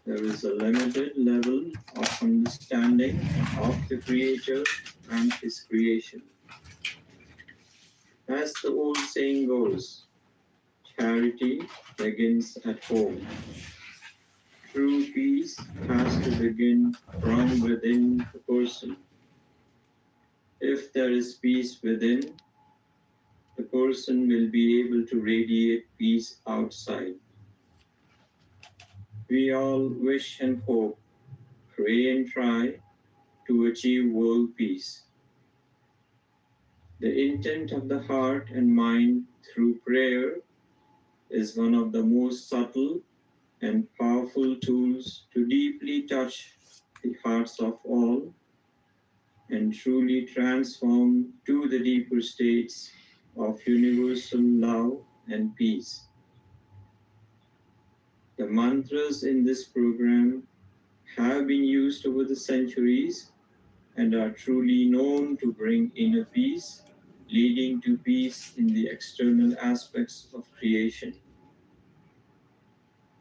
There is a limited level of understanding of the Creator and His creation. As the old saying goes, charity begins at home. True peace has to begin from within the person. If there is peace within, the person will be able to radiate peace outside. We all wish and hope, pray and try to achieve world peace. The intent of the heart and mind through prayer is one of the most subtle and powerful tools to deeply touch the hearts of all and truly transform to the deeper states of universal love and peace. The mantras in this program have been used over the centuries and are truly known to bring inner peace, leading to peace in the external aspects of creation.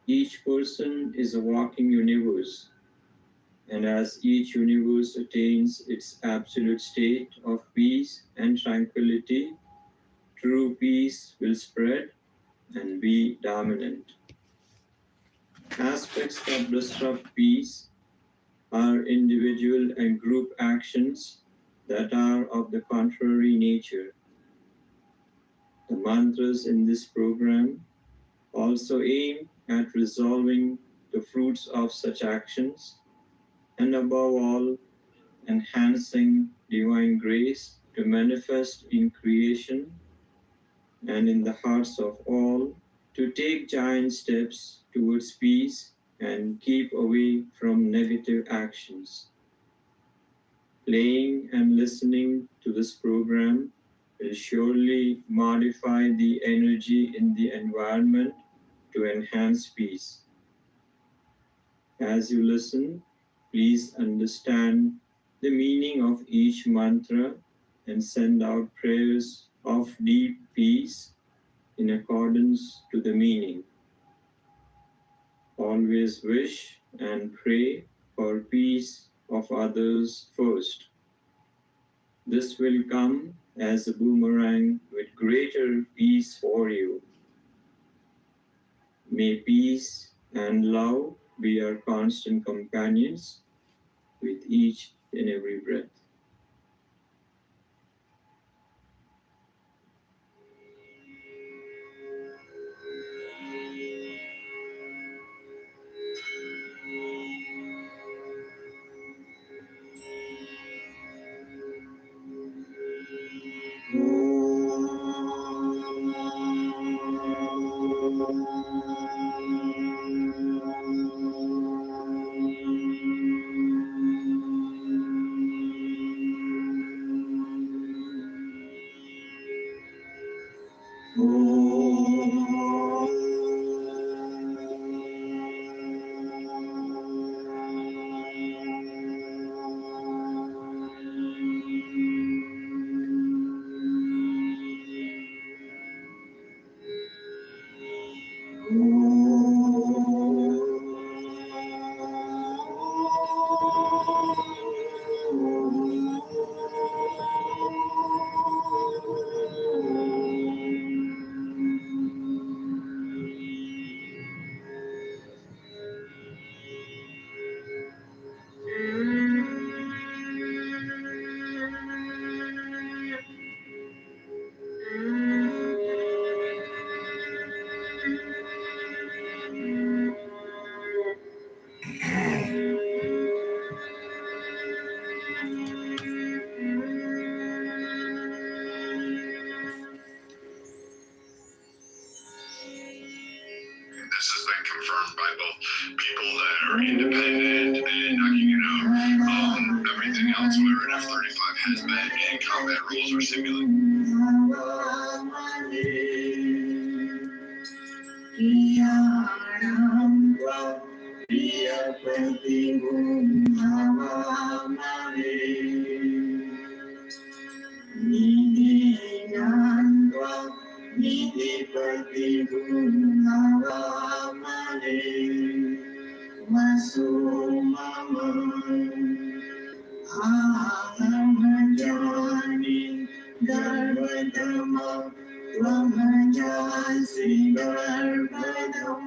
Each person is a walking universe, and as each universe attains its absolute state of peace and tranquility, true peace will spread and be dominant. Aspects that disrupt peace are individual and group actions that are of the contrary nature. The mantras in this program also aim at resolving the fruits of such actions and above all, enhancing divine grace to manifest in creation and in the hearts of all to take giant steps towards peace and keep away from negative actions. Playing and listening to this program will surely modify the energy in the environment to enhance peace. As you listen, please understand the meaning of each mantra and send out prayers of deep peace in accordance to the meaning. Always wish and pray for peace of others first. This will come as a boomerang with greater peace for you. May peace and love be our constant companions with each and every breath. Ahamajani Garbadama Tvamajasi Garbadam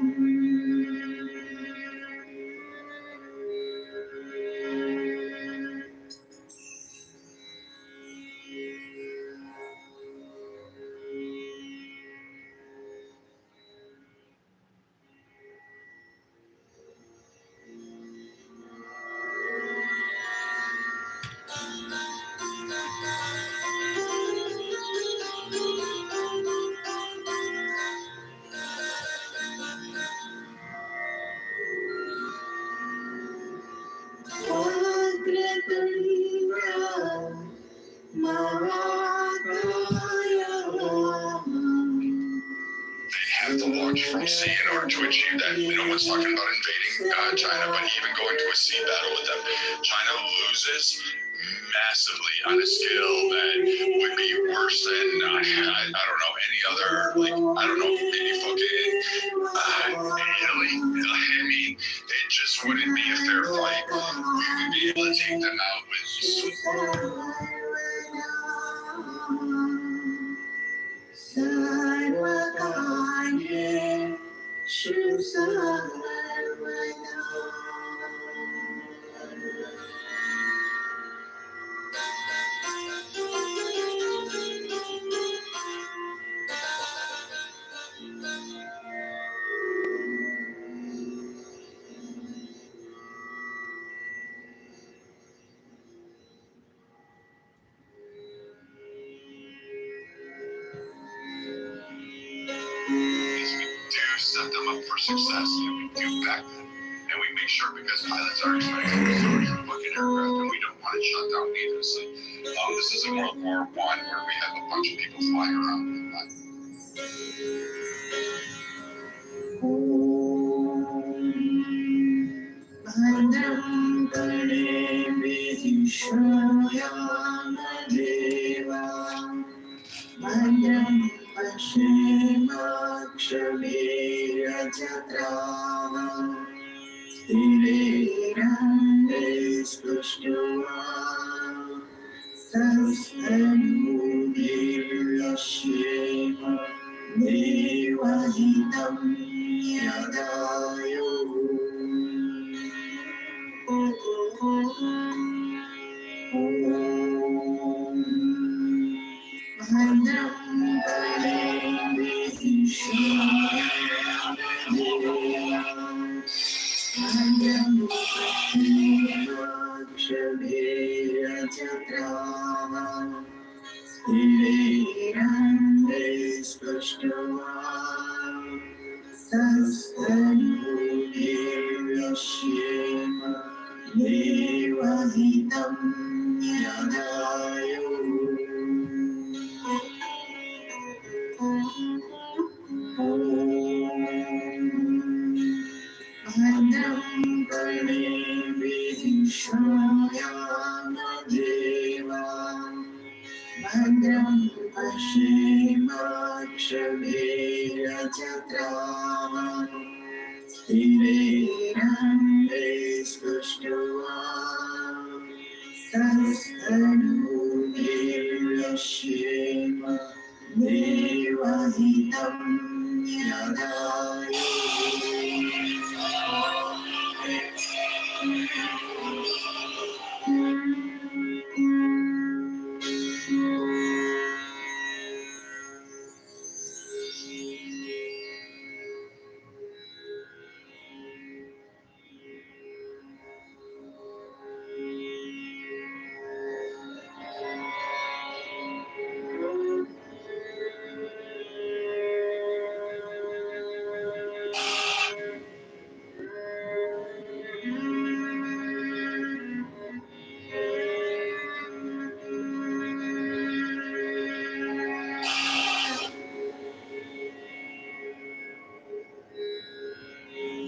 Have to launch from sea in order to achieve that. No one's talking about invading China, but even going to a sea battle with them, China loses massively on a scale that would be worse than I don't know any other, like I don't know, maybe fucking Italy. I mean, it just wouldn't be a fair fight. We would be able to take them out with Sarvakanye Shusarvada. do set them up for success, and we do back them, and we make sure, because pilots are expensive, so it's a fucking aircraft, and we don't want it shut down needlessly. This isn't World War I where we have a bunch of people flying around. Bhadram Karnevi Shayana Bhadram Pashimakshavirajatrava Sthirirande Sprushtuva Sastanudirashema Devahitam Yadayo Bhadram Karnevi Bhadram Pashimakshavirajatrava Sthirirande Sprushtuva Sastanudirashema Devahitam Yadayo Bhadram Karnevi Shayana Bhadram Pashimakshavirajatrava Sthirirande Sprushtuva Sastanudirashema Devahitam Yadayo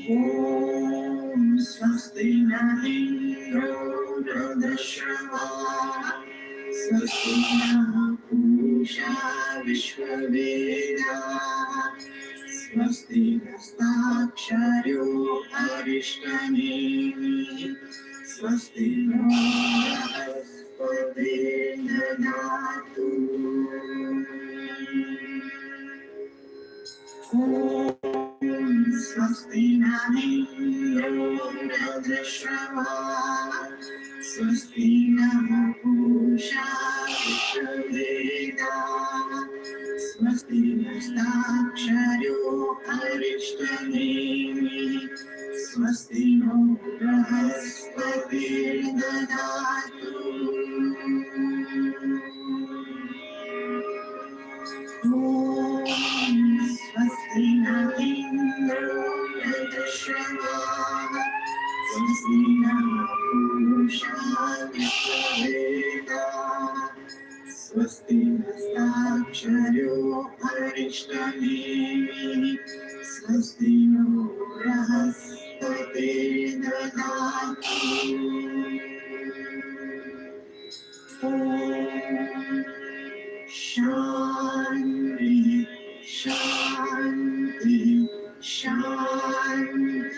Om Swasti na Indro Vradashava Swasti na Pusha Vishwaveda स्वस्ति नस्ताक्षर्यो अरिष्टनेमि स्वस्ति no बृहस्पतिर्दधातु ॐ स्वस्ति न इन्द्रो वृद्धश्रवाः स्वस्ति नः पूषा विश्ववेदाः स्वस्ति नस्ताक्षर्यो अरिष्टनेमि स्वस्ति no बृहस्पतिर्दधातु स्वस्ति न इन्द्रो वृद्धश्रवाः स्वस्ति नः पूषा विश्ववेदाः स्वस्ति नस्ताक्षर्यो अरिष्टनेमि स्वस्ति नो बृहस्पतिर्दधातु शान्ति शान्ति शान्ति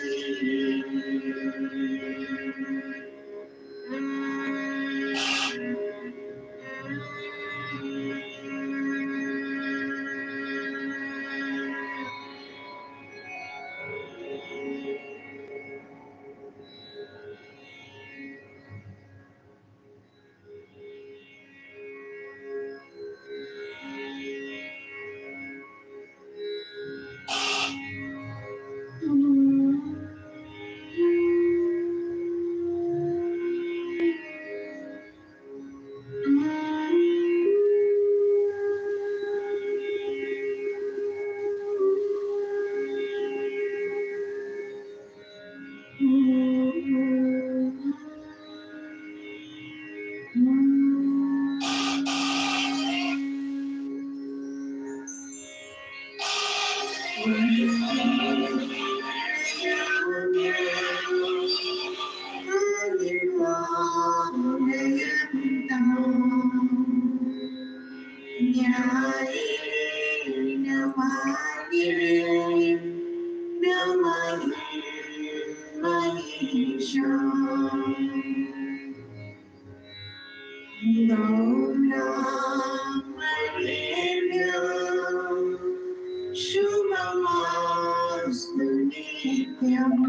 शुभमास्तु नित्यम्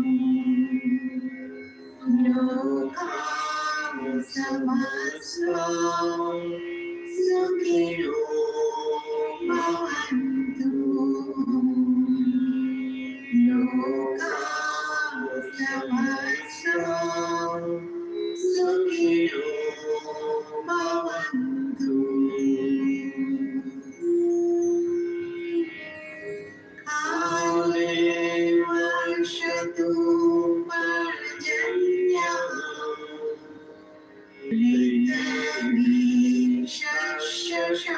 लोकाः समस्ताः सुखिनो भवन्तु लोकाः समस्ताः सुखिनो भवन्तु काले वर्षतु पर्जन्यः ऋतवी शस्यशालिनी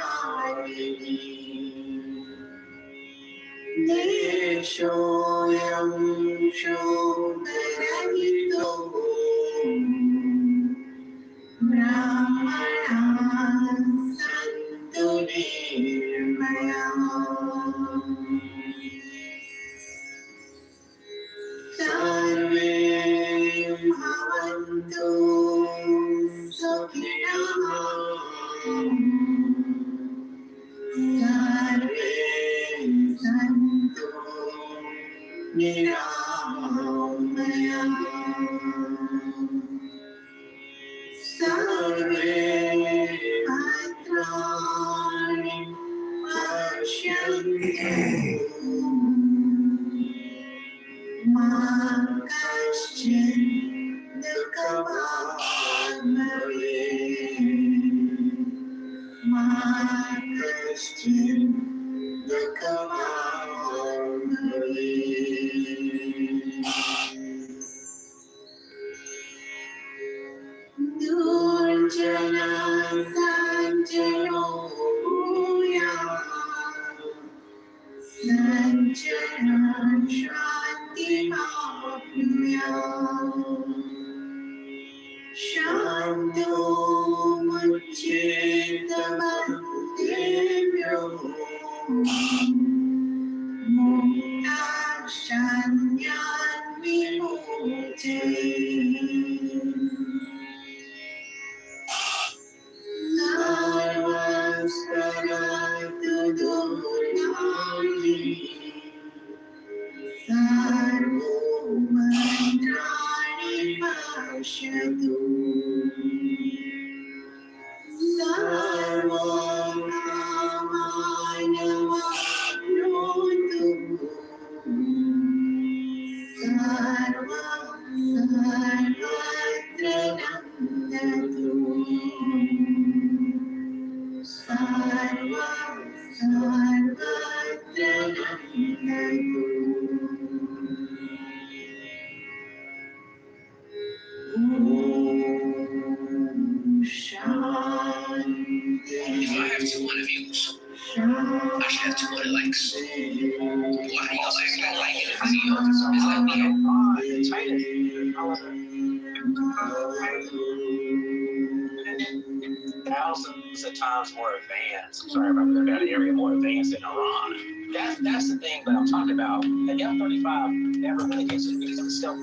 देशोऽयं शोकरहितो ब्राह्मणाः सन्तु निर्भयाः सर्वे भवन्तु सुखिनः सर्वे सन्तु निरामयाः सर्वे भद्राणि पश्यन्तु मा कश्चित् दुःखभाग् भवेत् मा कश्चित् दुःखभाग् भवेत् दुर्जना सज्जनो भूयात् सज्जना शान्तिमाप्नुयात् शान्तो मुच्येत If I have 200 views, I should have 200 likes. Why do y'all say that like in a video? It's like me and thousands of times more advanced. I'm sorry if I'm in a bad area, more advanced than Iran. That's the thing that I'm talking about. And F-35 never really gets it because it's still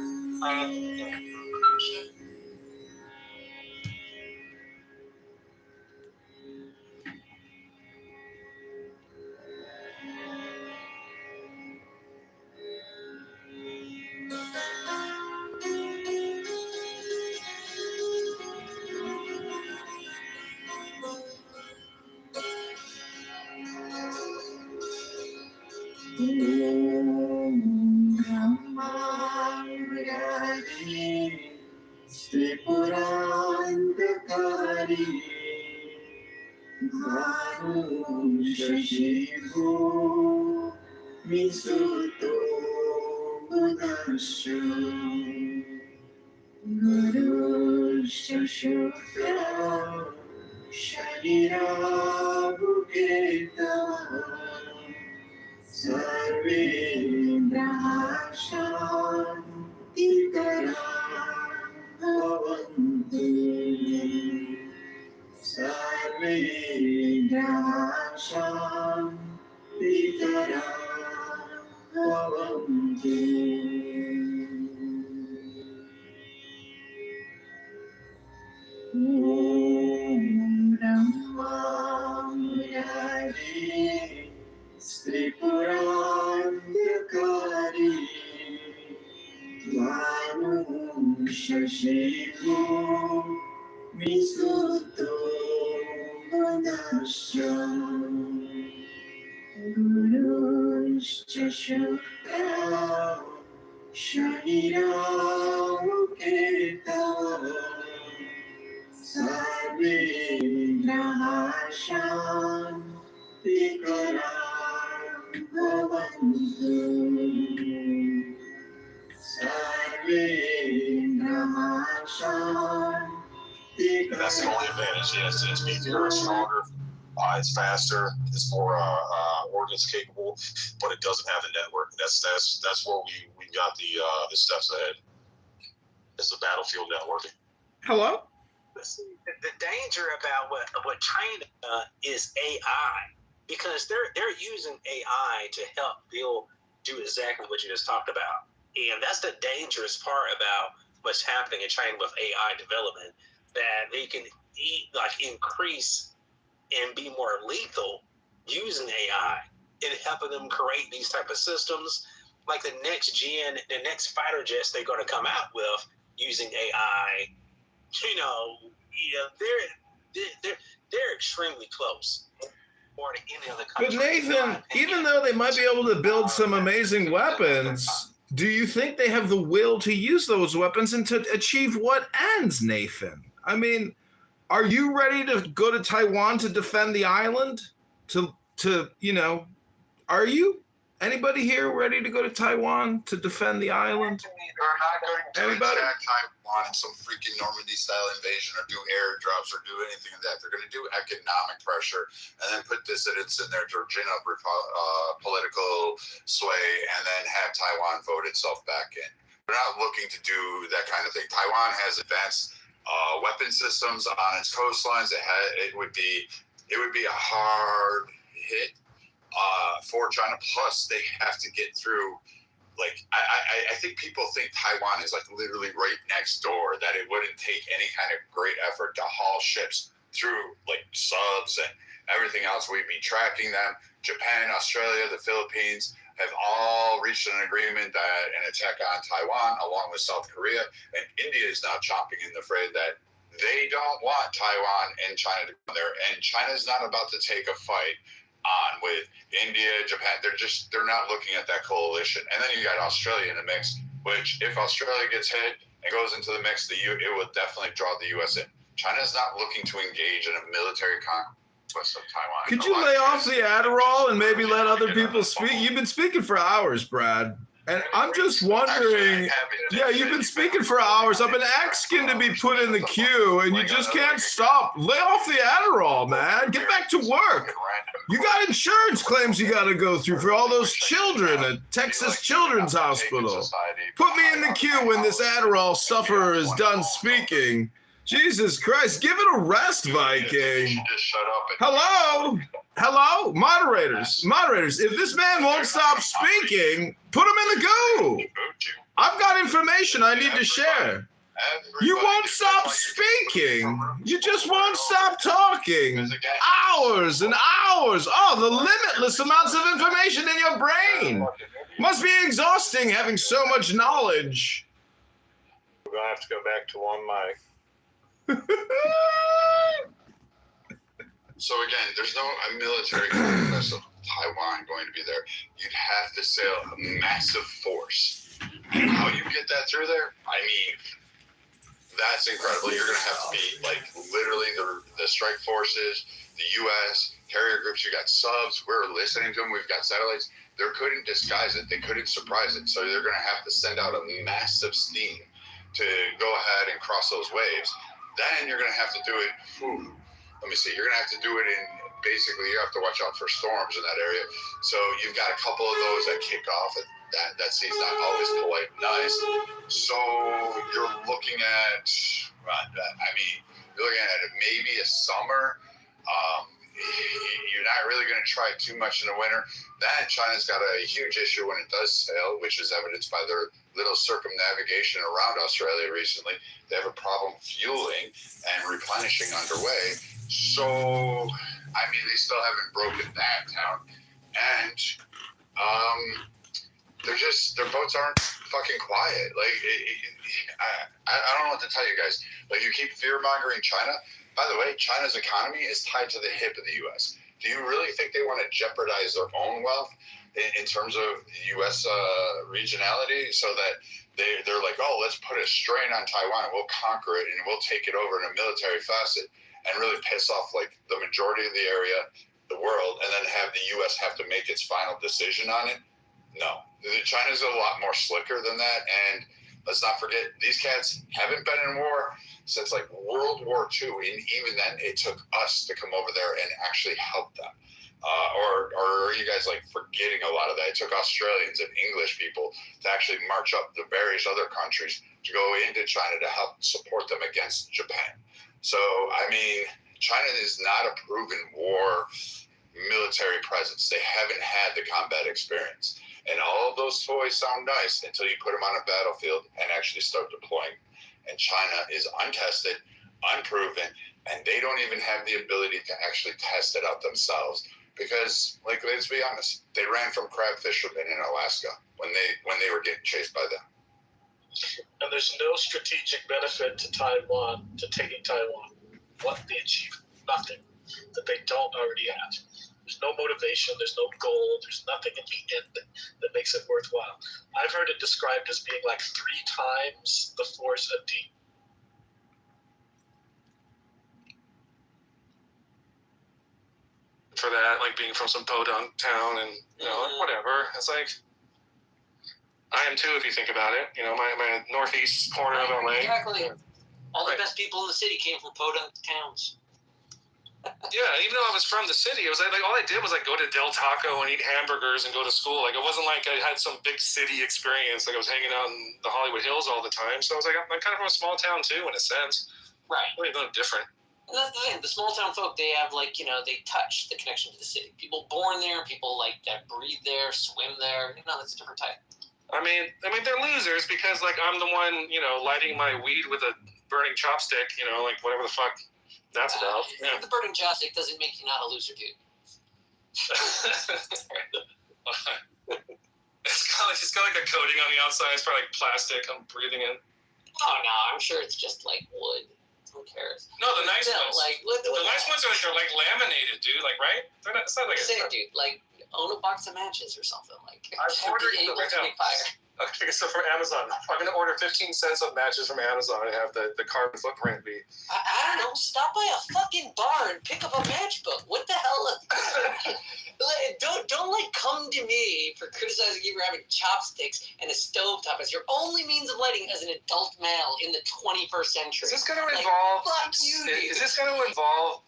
That's the only advantage. Yes, it's beefier, it's stronger, it's faster, it's more ordnance capable, but it doesn't have the network. That's where we got the steps ahead. It's the battlefield networking. Hello? the danger about what China is AI, because they're using AI to help do exactly what you just talked about. And that's the dangerous part about what's happening in China with AI development, that they can increase and be more lethal using AI and helping them create these type of systems. Like the next fighter jets they're going to come out with using AI, they're extremely close. More to any other country. But Nathan, even though they might be able to build some amazing weapons, do you think they have the will to use those weapons and to achieve what ends, Nathan? I mean, are you ready to go to Taiwan to defend the island? Are you? Anybody here ready to go to Taiwan to defend the island? They're not going to Anybody? attack Taiwan in some freaking Normandy-style invasion or do airdrops or do anything of that. They're going to do economic pressure and then put dissidents in there to gin up political sway and then have Taiwan vote itself back in. They're not looking to do that kind of thing. Taiwan has advanced weapon systems on its coastlines. It would be a hard hit for China. Plus, they have to get through like I think people think Taiwan is like literally right next door, that it wouldn't take any kind of great effort to haul ships through like subs and everything else. We'd be tracking them. Japan, Australia, the Philippines have all reached an agreement that an attack on Taiwan, along with South Korea, and India is now chomping in the fray that they don't want Taiwan and China to come there, and China's not about to take a fight on with India, Japan. They're not looking at that coalition. And then you got Australia in the mix, which if Australia gets hit and goes into the mix, it will definitely draw the U.S. in. China's not looking to engage in a military conquest of Taiwan. Could you lay off the Adderall and maybe let other people speak? You've been speaking for hours, Brad. And I'm just wondering, yeah, you've been speaking for hours. I've been asking to be put in the queue, and you just can't stop. Lay off the Adderall, man. Get back to work. You got insurance claims you got to go through for all those children at Texas Children's Hospital. Put me in the queue when this Adderall sufferer is done speaking. Jesus Christ, give it a rest, Viking. Hello? Hello? Moderators, if this man won't stop speaking, put him in the goo. I've got information I need to share. You won't stop speaking. You just won't stop talking. Hours and hours. Oh, the limitless amounts of information in your brain. Must be exhausting having so much knowledge. We're going to have to go back to one mic. So again, there's no military conquest of Taiwan going to be there. You'd have to sail a massive force. And how you get that through there? I mean, that's incredible. You're going to have to be like literally the strike forces, the U.S. carrier groups. You got subs. We're listening to them. We've got satellites. They couldn't disguise it. They couldn't surprise it. So they're going to have to send out a massive steam to go ahead and cross those waves. Then you're going to have to do it. Let me see. You're going to have to do it in basically. You have to watch out for storms in that area. So you've got a couple of those that kick off. That sea's not always polite and nice. So you're looking at. You're looking at maybe a summer. You're not really going to try too much in the winter. Then China's got a huge issue when it does sail, which is evidenced by their little circumnavigation around Australia recently. They have a problem fueling and replenishing underway. So, they still haven't broken that down. And their boats aren't fucking quiet. Like, I don't know what to tell you guys. Like, you keep fear-mongering China. By the way, China's economy is tied to the hip of the U.S. Do you really think they want to jeopardize their own wealth in terms of U.S. regionality so that they're like, oh, let's put a strain on Taiwan and we'll conquer it and we'll take it over in a military facet and really piss off like the majority of the area, the world, and then have the U.S. have to make its final decision on it? No. China's a lot more slicker than that, and let's not forget, these cats haven't been in war since like World War II, and even then it took us to come over there and actually help them. Or are you guys like forgetting a lot of that? It took Australians and English people to actually march up to various other countries to go into China to help support them against Japan. So, China is not a proven war military presence. They haven't had the combat experience. And all of those toys sound nice until you put them on a battlefield and actually start deploying. And China is untested, unproven, and they don't even have the ability to actually test it out themselves. Because, like, let's be honest, they ran from crab fishermen in Alaska when they were getting chased by them. And there's no strategic benefit to Taiwan, to taking Taiwan. What they achieve? Nothing that they don't already have. There's no motivation, there's no goal, there's nothing in the end that makes it worthwhile. I've heard it described as being like 3 times the force of D. For that, like being from some podunk town and, whatever. It's like, I am too, if you think about it. My northeast corner of LA. Exactly. All the best people in the city came from podunk towns. Yeah, even though I was from the city, it was like all I did was like go to Del Taco and eat hamburgers and go to school. Like it wasn't like I had some big city experience. Like I was hanging out in the Hollywood Hills all the time. So I was like, I'm kind of from a small town too, in a sense. Right. Really no different. And that's the thing. The small town folk, they have they touch the connection to the city. People born there, people like that breathe there, swim there. That's a different type. I mean, they're losers because like I'm the one, lighting my weed with a burning chopstick, like whatever the fuck that's about. The burning chopstick doesn't make you not a loser, dude. It's got like a coating on the outside. It's probably like plastic. I'm breathing in. Oh no, I'm sure it's just like wood. Who cares? No, the nice ones. Like the nice ones are like laminated, dude. Like, right? They're not. It's not like dude. Like own a box of matches or something. Like I'm ordering able to make fire. Okay, so from Amazon, I'm gonna order 15 cents of matches from Amazon and have the carbon footprint be. I don't know. Stop by a fucking bar and pick up a matchbook. What the hell? Don't like come to me for criticizing you for having chopsticks and a stovetop as your only means of lighting as an adult male in the 21st century. Is this gonna involve? Fuck you, dude. Is this gonna involve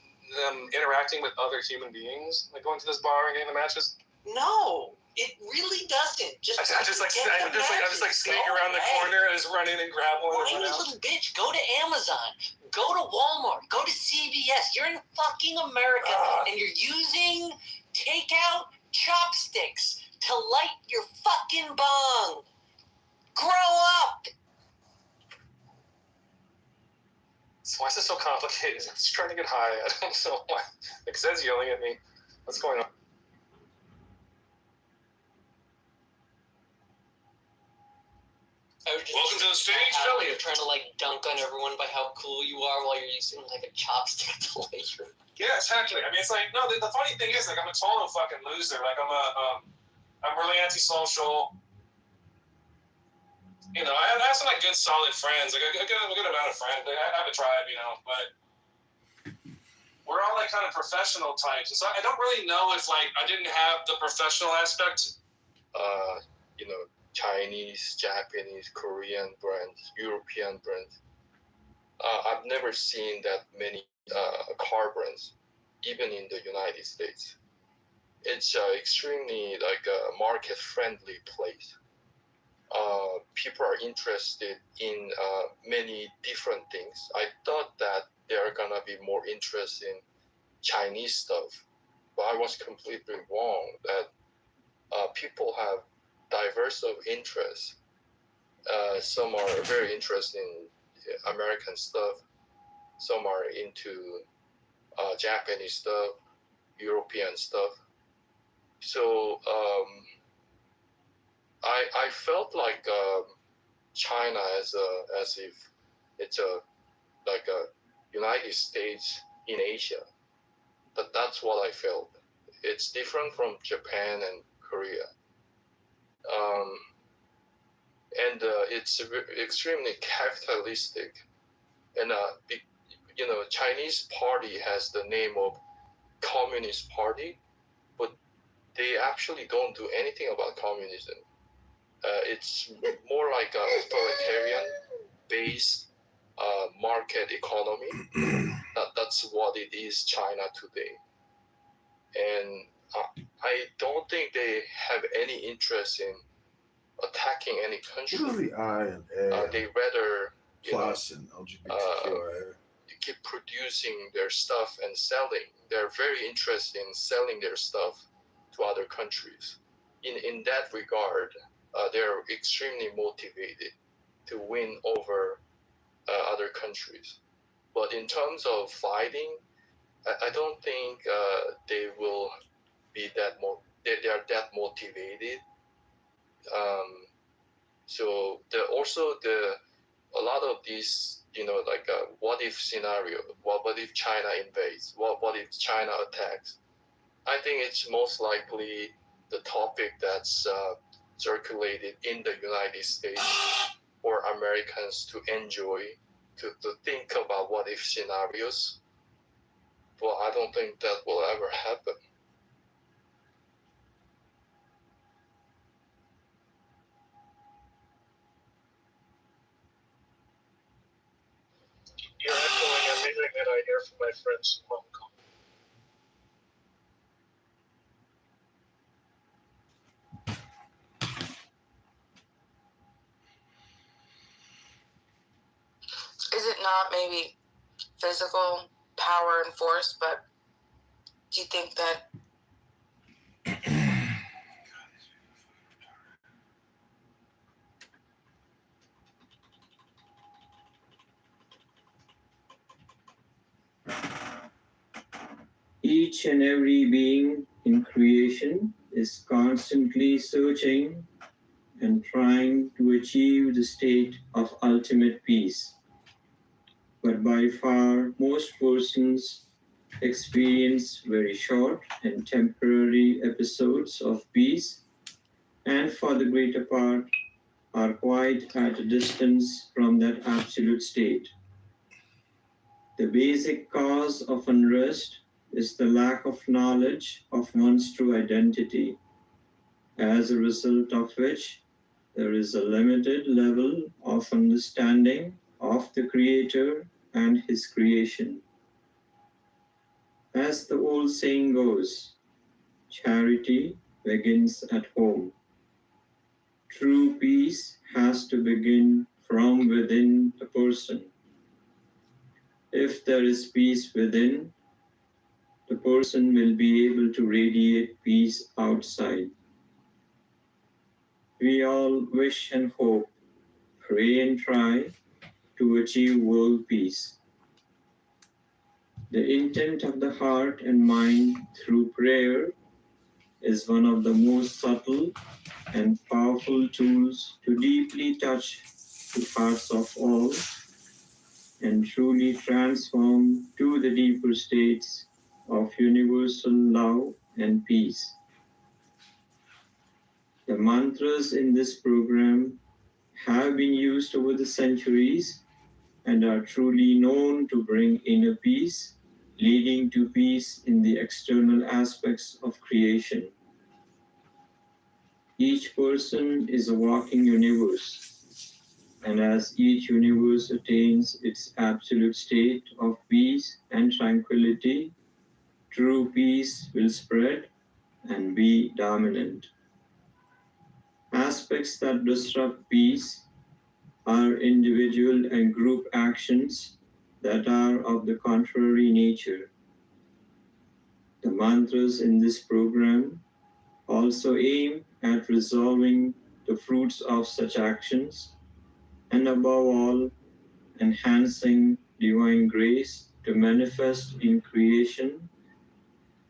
interacting with other human beings, like going to this bar and getting the matches? No. It really doesn't. I'm just like sneaking around the corner and just running and grab one. Why, you little bitch? Go to Amazon. Go to Walmart. Go to CVS. You're in fucking America and you're using takeout chopsticks to light your fucking bong. Grow up. So why is this so complicated? I'm just trying to get high. I don't know why. Like Zed's yelling at me. What's going on? Welcome to the stage, Philly. You're trying to like dunk on everyone by how cool you are while you're using like a chopstick to light your. Yeah, exactly. I mean, it's like no. The funny thing is, like, I'm a total fucking loser. Like, I'm really antisocial. I have some like good, solid friends. Like, a good amount of friends. Like, I have a tribe, but we're all like kind of professional types. And so I don't really know if like I didn't have the professional aspect. Chinese, Japanese, Korean brands, European brands. I've never seen that many car brands, even in the United States. It's extremely like a market-friendly place. People are interested in many different things. I thought that they're gonna be more interested in Chinese stuff, but I was completely wrong. That people have diverse of interests. Some are very interested in American stuff. Some are into Japanese stuff, European stuff. So I felt like China as if it's like a United States in Asia. But that's what I felt. It's different from Japan and Korea. And it's extremely capitalistic, and Chinese party has the name of Communist Party, but they actually don't do anything about communism. It's more like a authoritarian based market economy. That's what it is, China today. And I don't think they have any interest in attacking any country. What are the I and A? They rather plus and LGBTQIA. keep producing their stuff and selling. They're very interested in selling their stuff to other countries. In that regard, they're extremely motivated to win over other countries. But in terms of fighting, I don't think they will be they are that motivated. So a lot of these, like what if scenario, what if China invades, what if China attacks? I think it's most likely the topic that's circulated in the United States for Americans to enjoy, to think about what if scenarios. Well, I don't think that will ever happen. You're echoing everything that I hear from my friends in Hong Kong. Is it not maybe physical power and force, but do you think that Each and every being in creation is constantly searching and trying to achieve the state of ultimate peace. But by far, most persons experience very short and temporary episodes of peace, and for the greater part, are quite at a distance from that absolute state. The basic cause of unrest is the lack of knowledge of one's true identity, as a result of which there is a limited level of understanding of the Creator and His creation. As the old saying goes, charity begins at home. True peace has to begin from within the person. If there is peace within, the person will be able to radiate peace outside. We all wish and hope, pray and try to achieve world peace. The intent of the heart and mind through prayer is one of the most subtle and powerful tools to deeply touch the hearts of all and truly transform to the deeper states of universal love and peace. The mantras in this program have been used over the centuries and are truly known to bring inner peace, leading to peace in the external aspects of creation. Each person is a walking universe, and as each universe attains its absolute state of peace and tranquility, true peace will spread and be dominant. Aspects that disrupt peace are individual and group actions that are of the contrary nature. The mantras in this program also aim at resolving the fruits of such actions and above all, enhancing divine grace to manifest in creation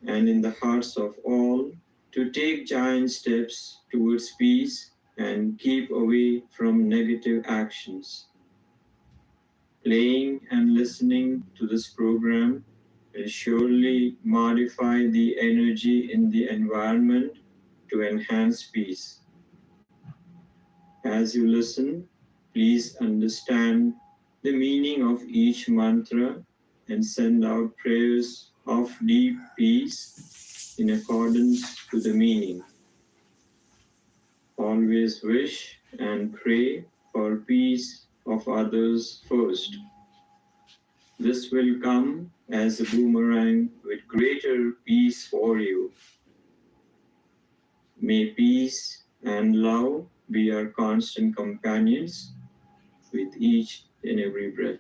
and in the hearts of all to take giant steps towards peace and keep away from negative actions. Playing and listening to this program will surely modify the energy in the environment to enhance peace. As you listen, please understand the meaning of each mantra and send out prayers of deep peace in accordance to the meaning. Always wish and pray for peace of others first. This will come as a boomerang with greater peace for you. May peace and love be our constant companions with each and every breath.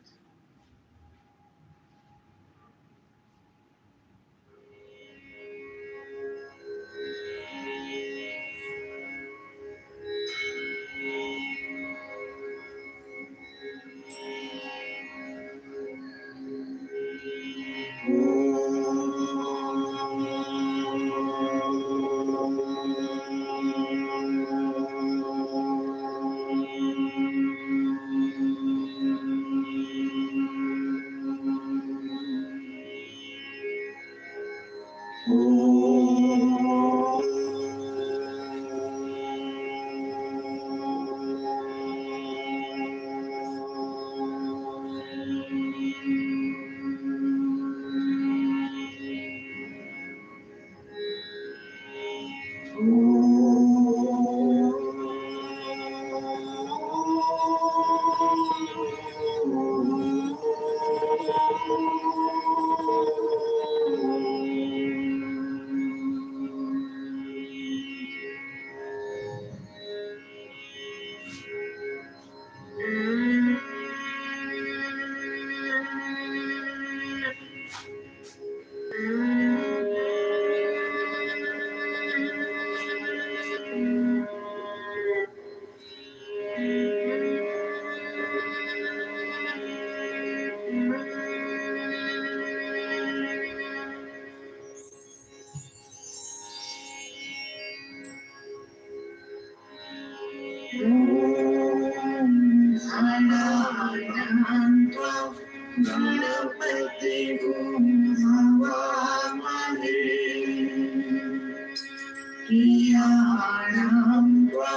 Ganapati Gum Havamani Priyanam Tva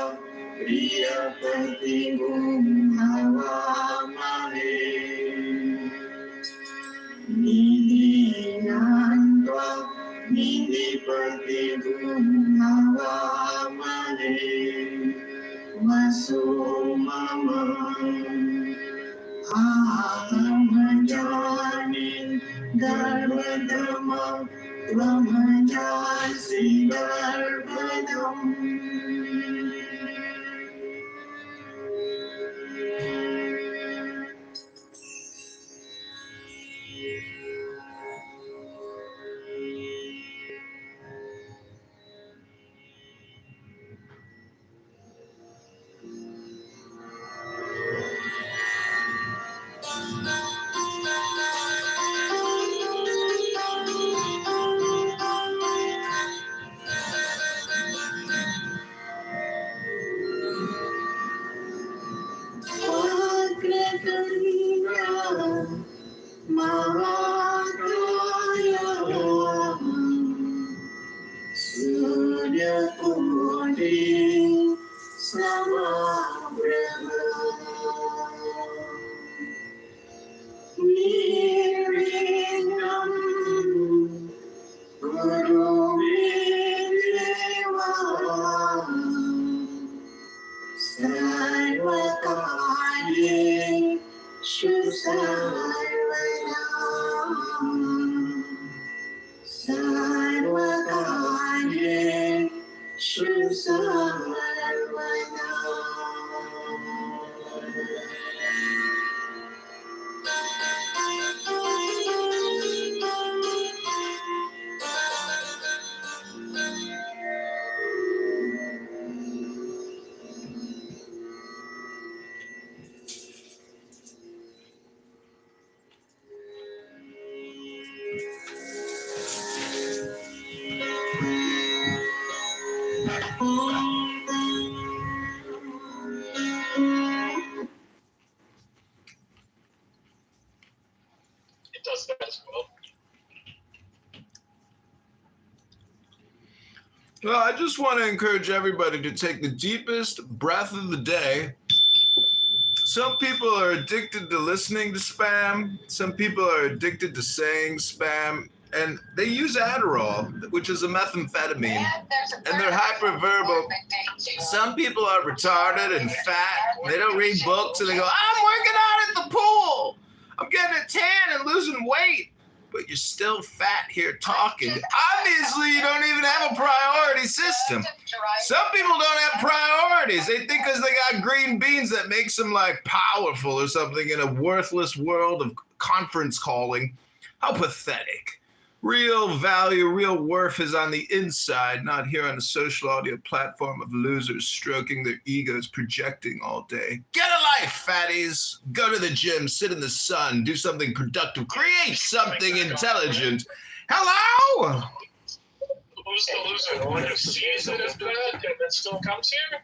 Priyapati Gum Havamani Nidhinam Tva Nidhipati Gum Havamani Vasu Mama Ahamajani Garbhadama Tvamajasi Garbhadam Surya Koti Samabrahma Nirinam Guru Videva Sarvakari Shusarvanam Sarvakari It does that as well. Well, I just want to encourage everybody to take the deepest breath of the day. Some people are addicted to listening to spam. Some people are addicted to saying spam. And they use Adderall, which is a methamphetamine, and they're hyperverbal. Some people are retarded and fat. They don't read books, and they go, I'm working out at the pool. I'm getting a tan and losing weight. But you're still fat here talking. Obviously, you don't even have a priority system. Some people don't have priorities. They think because they got green beans that makes them like powerful or something in a worthless world of conference calling. How pathetic. Real value, real worth is on the inside, not here on a social audio platform of losers stroking their egos, projecting all day. Get a life, fatties. Go to the gym, sit in the sun, do something productive, create something intelligent. Hello? Who's the loser? The one who sees it as bad and then still comes here?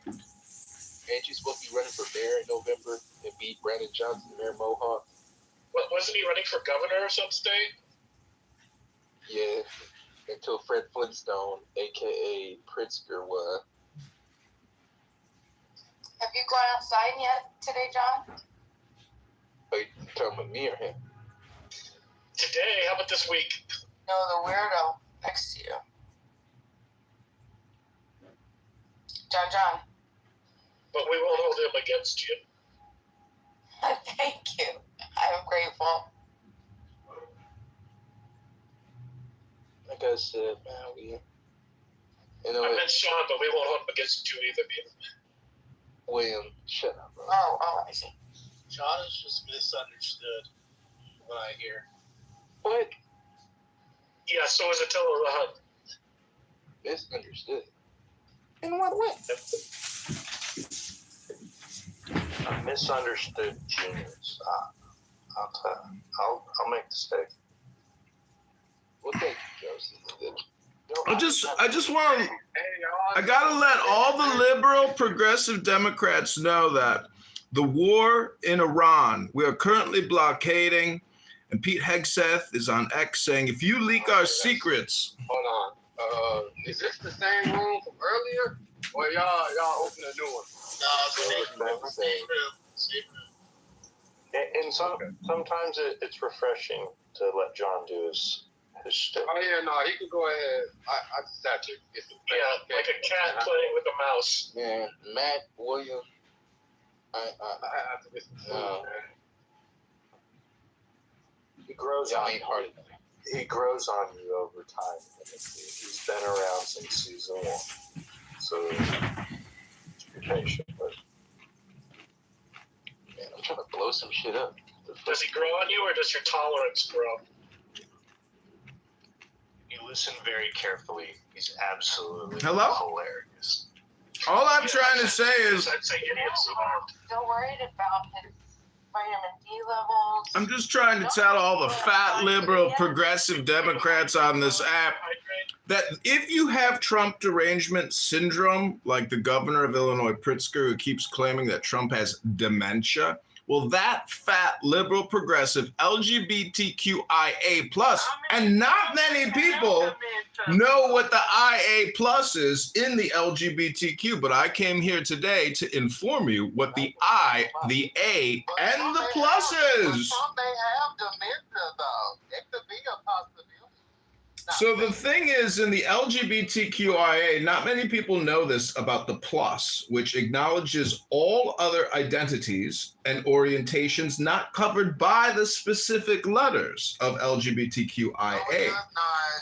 Angie's supposed to be running for mayor in November and beat Brandon Johnson, Mayor Mohawk. Wasn't he running for governor of some state? Yeah, until Fred Flintstone, a.k.a. Pritzker, was. Have you gone outside yet today, John? Are you talking about me or him? Today? How about this week? No, the weirdo next to you. John. But we won't hold him against you. Thank you. I'm grateful. Like I said, man, I meant Sean, but we won't hold him against you either, man. William, shut up, bro. Oh, I see. Sean is just misunderstood, from what I hear. What? Yeah, so is Attila the Hun. Misunderstood. In what way? A misunderstood genius. I'll make the statement. Well, thank you, Joseph. I just want to, I got to let all the liberal progressive Democrats know that the war in Iran. We are currently blockading, and Pete Hegseth is on X saying, if you leak our secrets. Hold on. Is this the same room from earlier? Or y'all open a new one? And sometimes it's refreshing to let John do his shtick. Oh yeah, no, he can go ahead. I just have to get the Yeah, like a cat playing with a mouse. Man, Matt Williams. I have to get some food, man. He grows on you. He grows on you over time. He's been around since season 1, so just be patient. But man, I'm trying to blow some shit up. Does he grow on you, or does your tolerance grow? You listen very carefully. He's absolutely Hello? hilarious. All I'm trying to say is, I'd say idiots. Still worried about his vitamin D levels. I'm just trying to tell all the fat, liberal, progressive Democrats on this app that if you have Trump derangement syndrome, like the governor of Illinois, Pritzker, who keeps claiming that Trump has dementia, well, that fat, liberal, progressive, LGBTQIA+, and not many people know what the IA plus is in the LGBTQ, but I came here today to inform you what the I, the A, and the plus is. They have dementia, though. It could be a possibility. So the thing is, in the LGBTQIA, not many people know this about the plus, which acknowledges all other identities and orientations not covered by the specific letters of LGBTQIA.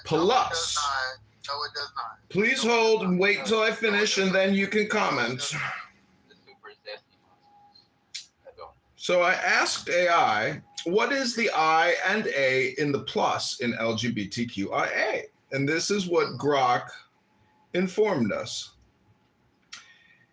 Plus. No, it does not. Please hold and wait until I finish, and then you can comment. So I asked AI, what is the I and A in the plus in LGBTQIA? And this is what Grok informed us.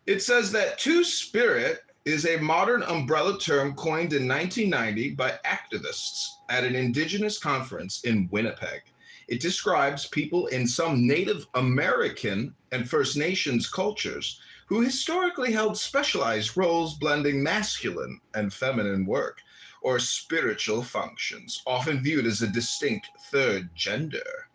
It says that two-spirit is a modern umbrella term coined in 1990 by activists at an indigenous conference in Winnipeg. It describes people in some Native American and First Nations cultures who historically held specialized roles blending masculine and feminine work or spiritual functions, often viewed as a distinct third gender.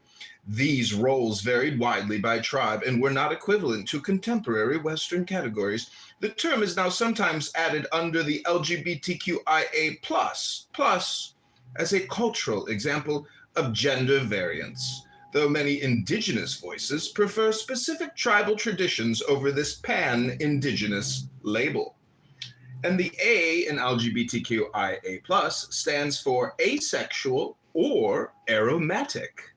These roles varied widely by tribe and were not equivalent to contemporary Western categories. The term is now sometimes added under the LGBTQIA+, as a cultural example of gender variance, though many indigenous voices prefer specific tribal traditions over this pan-indigenous label. And the A in LGBTQIA+ stands for asexual or aromantic,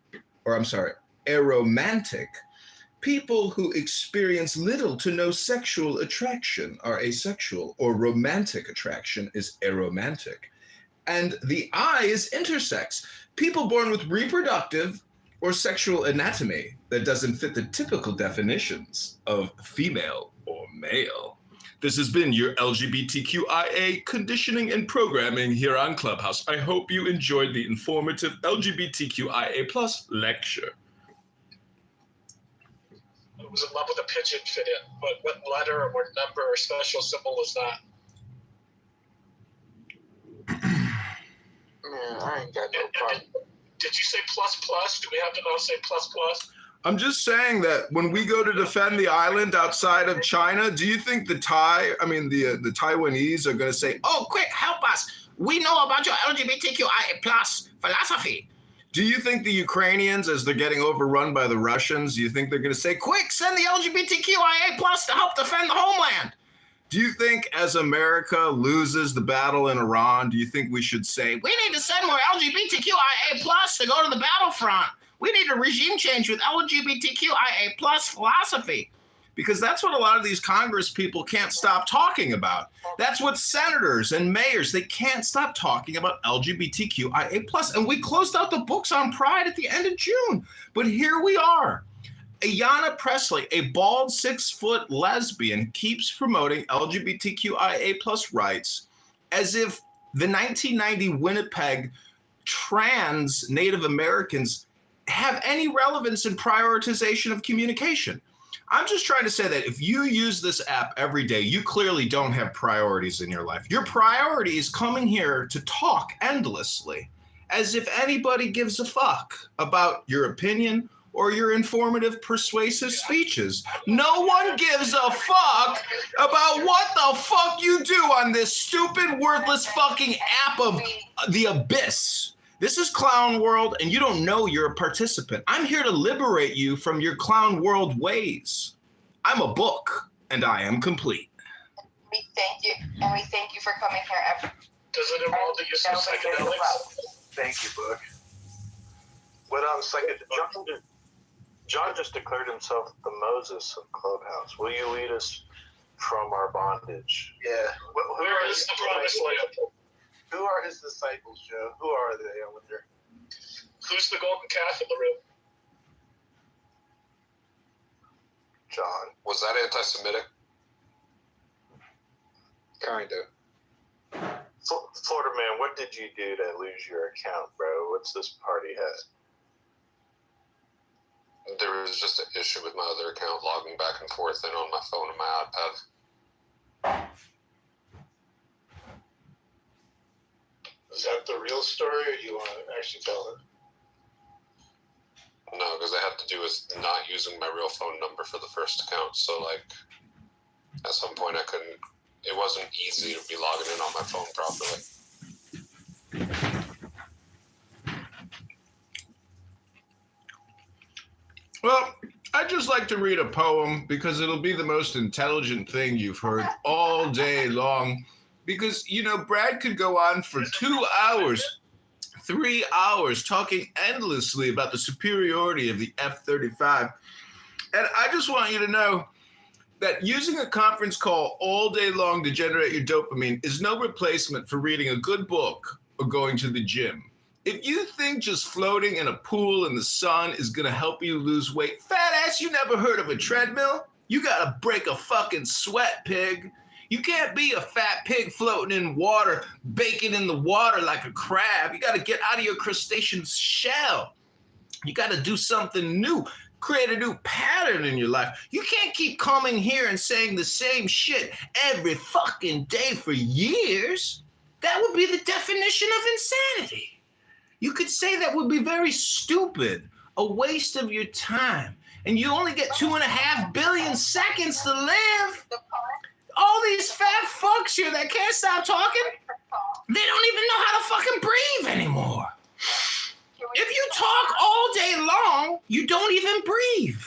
people who experience little to no sexual attraction are asexual, or romantic attraction is aromantic. And the I is intersex, people born with reproductive or sexual anatomy that doesn't fit the typical definitions of female or male. This has been your LGBTQIA conditioning and programming here on Clubhouse. I hope you enjoyed the informative LGBTQIA+ lecture. I was in love with a pigeon fit in, but what letter or what number or special symbol is that? Man, I ain't got no problem. Did you say plus plus? Do we have to now say plus plus? I'm just saying that when we go to defend the island outside of China, do you think the Taiwanese are going to say, oh, quick, help us. We know about your LGBTQIA+ philosophy. Do you think the Ukrainians, as they're getting overrun by the Russians, do you think they're going to say, quick, send the LGBTQIA+ to help defend the homeland? Do you think as America loses the battle in Iran, do you think we should say, we need to send more LGBTQIA+ to go to the battlefront? We need a regime change with LGBTQIA+ philosophy. Because that's what a lot of these Congress people can't stop talking about. That's what senators and mayors, they can't stop talking about LGBTQIA+. And we closed out the books on Pride at the end of June. But here we are. Ayanna Pressley, a bald 6-foot lesbian, keeps promoting LGBTQIA+ rights as if the 1990 Winnipeg trans Native Americans have any relevance in prioritization of communication. I'm just trying to say that if you use this app every day, you clearly don't have priorities in your life. Your priority is coming here to talk endlessly, as if anybody gives a fuck about your opinion or your informative, persuasive speeches. No one gives a fuck about what the fuck you do on this stupid, worthless fucking app of the abyss. This is Clown World, and you don't know you're a participant. I'm here to liberate you from your Clown World ways. I'm a book, and I am complete. We thank you, and we thank you for coming here. Does it involve the use of psychedelics? Thank you, Book. What John just declared himself the Moses of Clubhouse. Will you lead us from our bondage? Yeah. Where is the promised land? Who are his disciples, Joe? Who are they, I wonder? Who's the golden calf in the room? John. Was that anti-Semitic? Kind of. Florida man, what did you do to lose your account, bro? What's this party hat? There was just an issue with my other account logging back and forth and on my phone and my iPad. Is that the real story, or do you want to actually tell it? No, because it had to do with not using my real phone number for the first account. So, like, at some point I couldn't, it wasn't easy to be logging in on my phone properly. Well, I'd just like to read a poem because it'll be the most intelligent thing you've heard all day long. Because, you know, Brad could go on for 2 hours, 3 hours, talking endlessly about the superiority of the F-35. And I just want you to know that using a conference call all day long to generate your dopamine is no replacement for reading a good book or going to the gym. If you think just floating in a pool in the sun is going to help you lose weight, fat ass, you never heard of a treadmill? You got to break a fucking sweat, pig. You can't be a fat pig floating in water, baking in the water like a crab. You got to get out of your crustacean shell. You got to do something new, create a new pattern in your life. You can't keep coming here and saying the same shit every fucking day for years. That would be the definition of insanity. You could say that would be very stupid, a waste of your time. And you only get 2.5 billion seconds to live. All these fat fucks here that can't stop talking, they don't even know how to fucking breathe anymore. If you talk all day long, you don't even breathe.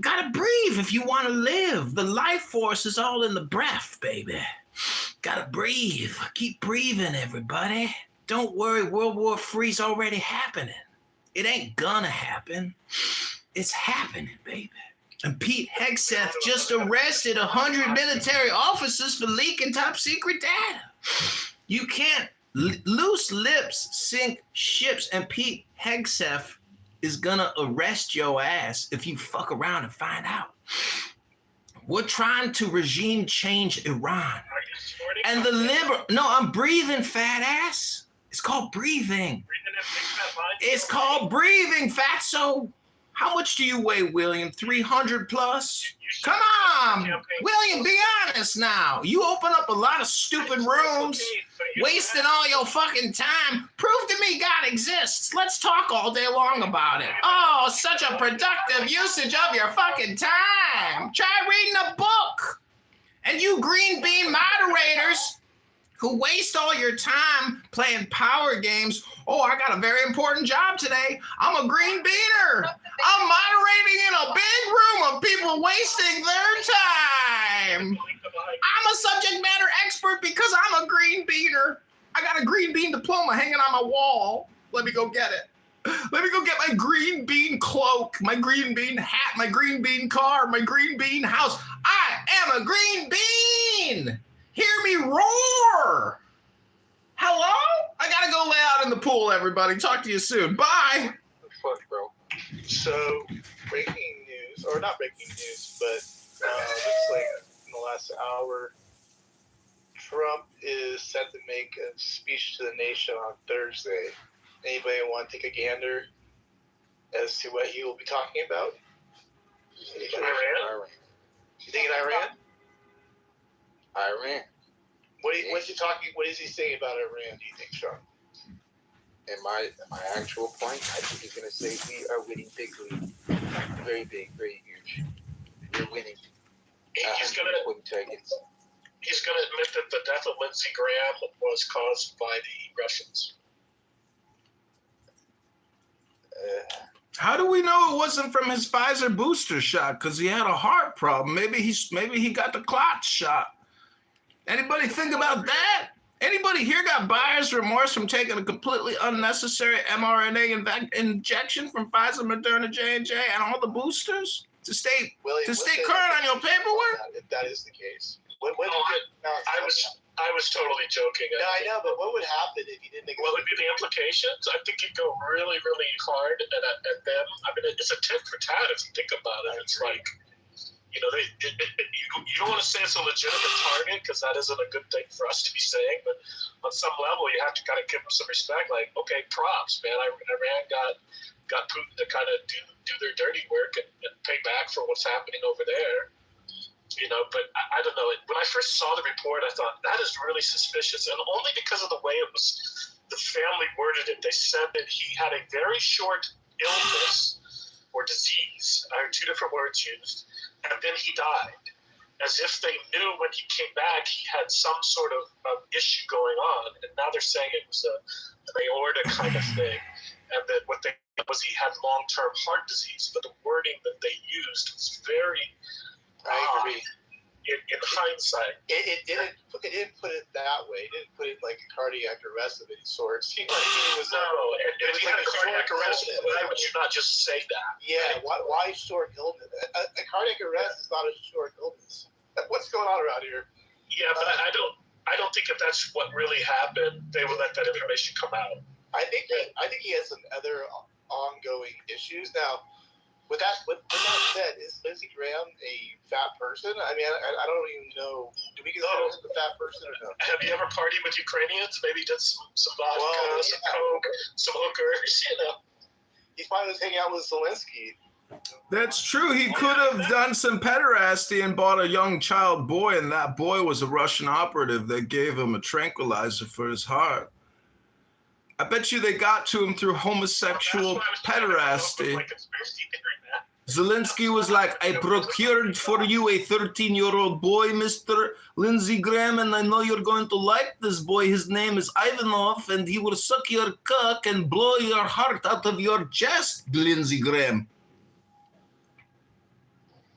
Gotta breathe if you want to live. The life force is all in the breath, baby. Gotta breathe. Keep breathing, everybody. Don't worry, World War III's already happening. It ain't gonna happen. It's happening, baby. And Pete Hegseth just arrested 100 military officers for leaking top secret data. You can't. Loose lips sink ships, and Pete Hegseth is gonna arrest your ass if you fuck around and find out. We're trying to regime change Iran. And the No, I'm breathing, fat ass. It's called breathing. It's called breathing, fatso. How much do you weigh, William? 300 plus? Come on, William, be honest now. You open up a lot of stupid rooms, wasting all your fucking time. Prove to me God exists. Let's talk all day long about it. Oh, such a productive usage of your fucking time. Try reading a book. And you green bean moderators who waste all your time playing power games. Oh, I got a very important job today. I'm a green beaner. I'm moderating in a big room of people wasting their time. I'm a subject matter expert because I'm a green beaner. I got a green bean diploma hanging on my wall. Let me go get it. Let me go get my green bean cloak, my green bean hat, my green bean car, my green bean house. I am a green bean. Hear me roar. Hello? I gotta go lay out in the pool, everybody. Talk to you soon. Bye. Fuck, bro. So, breaking news, or not breaking news, but looks like in the last hour, Trump is set to make a speech to the nation on Thursday. Anybody want to take a gander as to what he will be talking about? Iran? You think Iran? Iran. What's he talking? What is he saying about Iran? Do you think, Sean? And my actual point, I think he's gonna say we are winning bigly, very big, very huge. We're winning. He's gonna targets. He's gonna admit that the death of Lindsey Graham was caused by the Russians. How do we know it wasn't from his Pfizer booster shot? Because he had a heart problem. Maybe he got the clot shot. Anybody think about that? Anybody here got buyer's remorse from taking a completely unnecessary mRNA injection from Pfizer, Moderna, J&J, and all the boosters to stay current on your paperwork? If that is the case, I was totally joking. No, I know, but what would happen if you didn't make? What would be the implications? I think you'd go really, really hard at them. I mean, it's a tit for tat if you think about it. It's like, you don't want to say it's a legitimate target because that isn't a good thing for us to be saying. But on some level, you have to kind of give them some respect. Like, okay, props, man. Iran got Putin to kind of do their dirty work and pay back for what's happening over there. But I don't know. When I first saw the report, I thought that is really suspicious, and only because of the way the family worded it. They said that he had a very short illness or disease. I heard two different words used, and then he died, as if they knew when he came back he had some sort of issue going on, and now they're saying it was an aorta kind of thing, and that what they was he had long-term heart disease. But the wording that they used was very. I agree. In hindsight, it didn't put it that way. It didn't put it like a cardiac arrest of any sort. It was if you had a cardiac arrest, why would you not just say that? Yeah, why short illness? A cardiac arrest is not a short illness. What's going on around here? Yeah, but I don't think if that's what really happened, they would let that information come out. I think he has some other ongoing issues now. With that said, is Lindsey Graham a fat person? I mean, I don't even know. Do we consider him a fat person or no? Have you ever partied with Ukrainians? Maybe did some vodka, some coke, some hookers, He probably was hanging out with Zelensky. That's true. He could have done some pederasty and bought a young child boy, and that boy was a Russian operative that gave him a tranquilizer for his heart. I bet you they got to him through homosexual pederasty. Zelensky was like, I procured for you a 13-year-old boy, Mr. Lindsey Graham, and I know you're going to like this boy. His name is Ivanov, and he will suck your cock and blow your heart out of your chest, Lindsey Graham.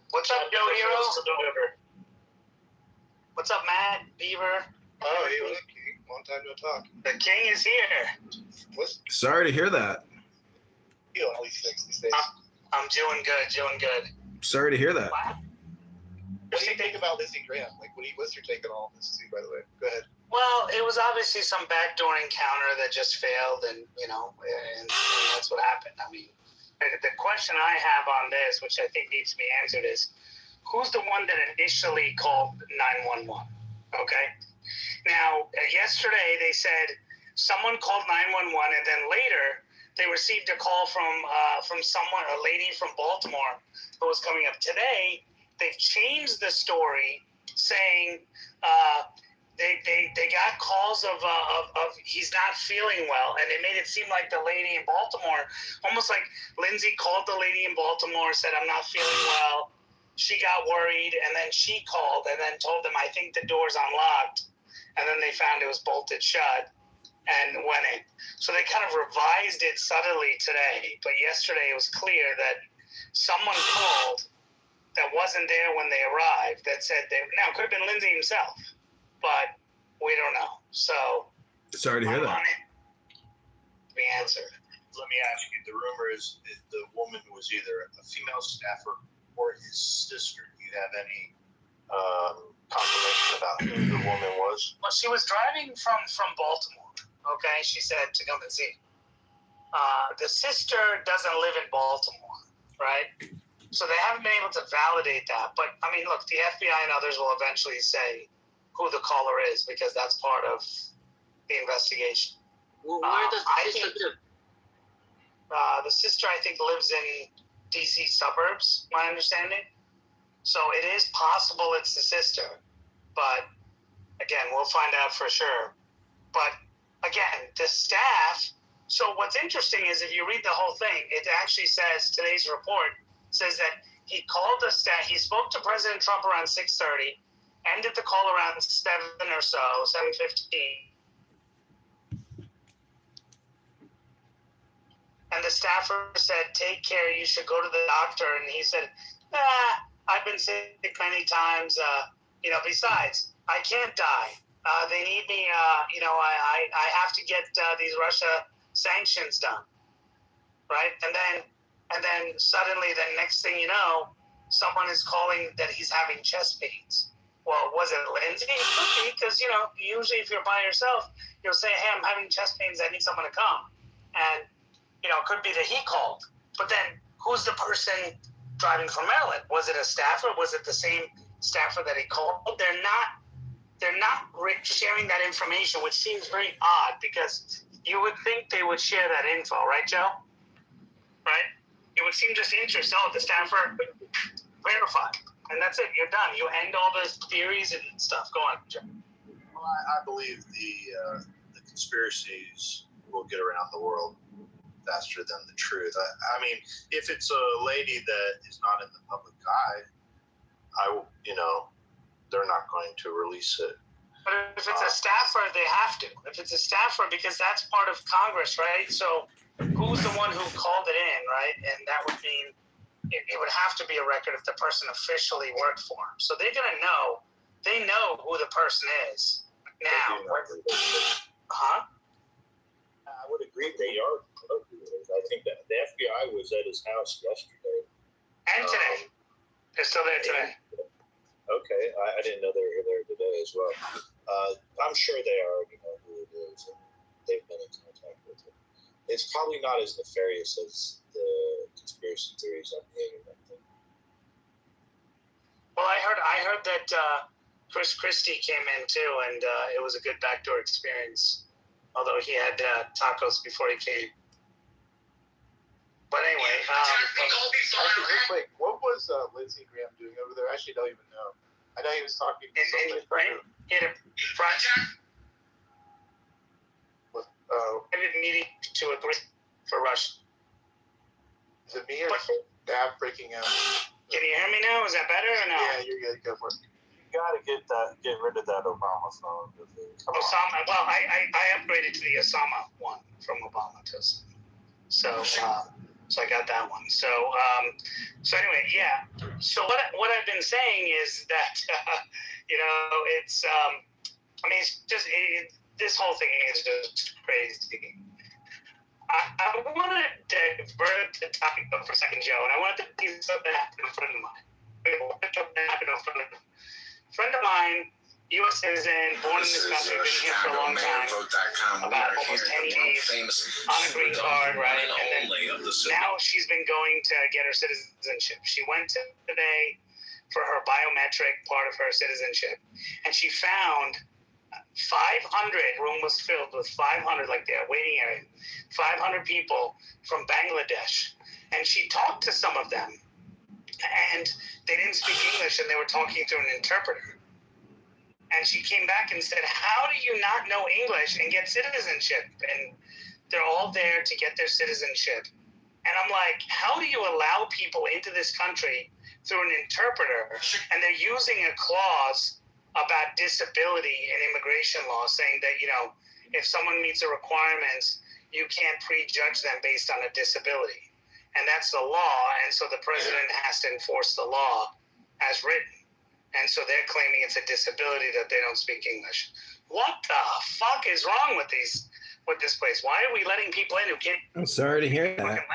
What's up, Joe Hero? What's up, Matt, Beaver? Oh, hey, what's up, King? Long time no talk. The king is here. Sorry to hear that. You know all these things these days. I'm doing good. Sorry to hear that. What do you think about Lindsey Graham? Like, what's your take on all of this, too, by the way? Go ahead. Well, it was obviously some backdoor encounter that just failed, and that's what happened. I mean, the question I have on this, which I think needs to be answered, is who's the one that initially called 911? Okay. Now, yesterday they said someone called 911, and then later they received a call from someone, a lady from Baltimore, who was coming up. Today, they've changed the story, saying they got calls of he's not feeling well, and they made it seem like the lady in Baltimore, almost like Lindsey called the lady in Baltimore, said, I'm not feeling well. She got worried, and then she called and then told them, I think the door's unlocked, and then they found it was bolted shut. And went in. So they kind of revised it subtly today. But yesterday it was clear that someone called that wasn't there when they arrived that said now it could have been Lindsey himself, but we don't know. So sorry to hear that. To be answered. Let me ask you, the rumor is that the woman was either a female staffer or his sister. Do you have any confirmation about who the woman was? Well, she was driving from Baltimore. Okay, she said to come and see. The sister doesn't live in Baltimore, right? So they haven't been able to validate that. But, I mean, look, the FBI and others will eventually say who the caller is because that's part of the investigation. Well, where does the sister live? The sister, I think, lives in DC suburbs, my understanding. So it is possible it's the sister, but again, we'll find out for sure. But again, the staff. So what's interesting is if you read the whole thing, it actually says, today's report says that he called the staff. He spoke to President Trump around 6:30, ended the call around 7 or so, 7:15. And the staffer said, take care, you should go to the doctor. And he said, I've been sick many times. Besides, I can't die. They need me, I have to get these Russia sanctions done. Right? And then suddenly, the next thing you know, someone is calling that he's having chest pains. Well, was it Lindsay? It could be, because, usually if you're by yourself, you'll say, hey, I'm having chest pains, I need someone to come. And it could be that he called. But then who's the person driving from Maryland? Was it a staffer? Was it the same staffer that he called? They're not sharing that information, which seems very odd, because you would think they would share that info, right, Joe? Right? It would seem just interesting. Oh, the staffer verified. And that's it. You're done. You end all the theories and stuff. Go on, Joe. Well, I believe the conspiracies will get around the world faster than the truth. I mean, if it's a lady that is not in the public eye, they're not going to release it. But if it's a staffer, they have to. If it's a staffer, because that's part of Congress, right? So who's the one who called it in, right? And that would mean it would have to be a record if the person officially worked for him. So they're going to know. They know who the person is now. Huh? I would agree they are. I think that the FBI was at his house yesterday. And today. They're still there today. Okay, I didn't know they were there today as well. I'm sure they already know who it is, and they've been in contact with it. It's probably not as nefarious as the conspiracy theories on the internet. Well, I heard that Chris Christie came in too, and it was a good backdoor experience. Although he had tacos before he came. But anyway, real quick, what was Lindsey Graham doing over there? I actually don't even know. I know he was talking to in Ukraine. He had a project. Private meeting to agree for Russia. Is it me or Dab breaking out? Can you hear me now? Is that better or no? Yeah, you're good. Go for it. You got to get rid of that Obama phone. Osama. Well, I upgraded to the Osama one from Obama to Osama. So I got that one. So anyway, yeah. So what I've been saying is that it's it's just this whole thing is just crazy. I want to divert the topic for a second, Joe, and I want to see something happen in front of mine. A friend of mine, U.S. citizen, born in this country, been here for a long time, about almost 10 years, on a green card, right? And then now she's been going to get her citizenship. She went today for her biometric part of her citizenship, and she found 500, room was filled with 500, like their waiting area, 500 people from Bangladesh. And she talked to some of them, and they didn't speak English, and they were talking to an interpreter. And she came back and said, how do you not know English and get citizenship? And they're all there to get their citizenship. And I'm like, how do you allow people into this country through an interpreter? And they're using a clause about disability in immigration law, saying that, if someone meets the requirements, you can't prejudge them based on a disability. And that's the law. And so the president has to enforce the law as written. And so they're claiming it's a disability that they don't speak English. What the fuck is wrong with this place? Why are we letting people in who can't? I'm sorry to hear that.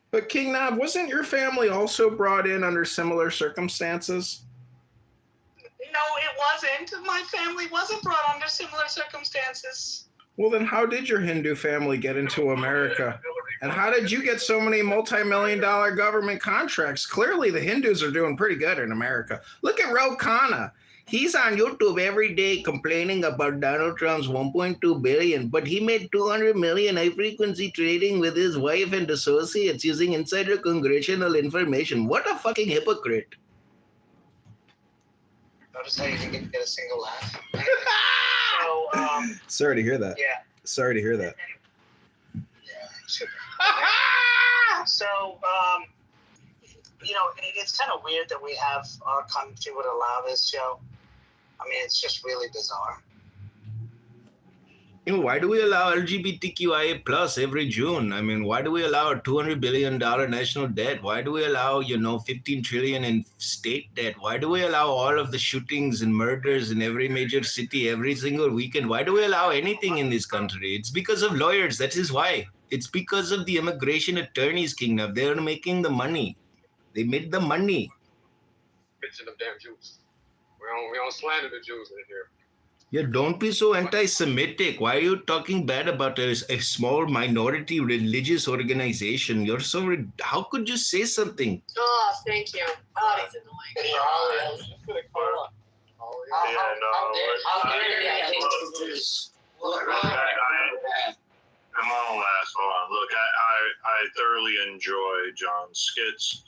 But King Nav, wasn't your family also brought in under similar circumstances? No, it wasn't. My family wasn't brought under similar circumstances. Well, then how did your Hindu family get into America? And how did you get so many multi-million-dollar government contracts? Clearly, the Hindus are doing pretty good in America. Look at Ro Khanna. He's on YouTube every day complaining about Donald Trump's 1.2 billion, but he made 200 million high frequency trading with his wife and associates using insider congressional information. What a fucking hypocrite. Notice how you didn't get a single laugh. So, Sorry to hear that. yeah. Sorry to hear that. Yeah, super. So, it's kind of weird that we have our country would allow this, Joe. I mean, it's just really bizarre. Why do we allow LGBTQIA plus every June? I mean, why do we allow a $200 billion national debt? Why do we allow, 15 trillion in state debt? Why do we allow all of the shootings and murders in every major city every single weekend? Why do we allow anything in this country? It's because of lawyers. That is why. It's because of the immigration attorneys, Kingdom. They're making the money. They made the money. Mention of damn Jews. We don't slander the Jews in here. Yeah, don't be so anti-Semitic. Why are you talking bad about a small minority religious organization? You're so... How could you say something? Oh, thank you. Oh, he's annoying. I'm all last. Hold on. Look, I thoroughly enjoy John's skits.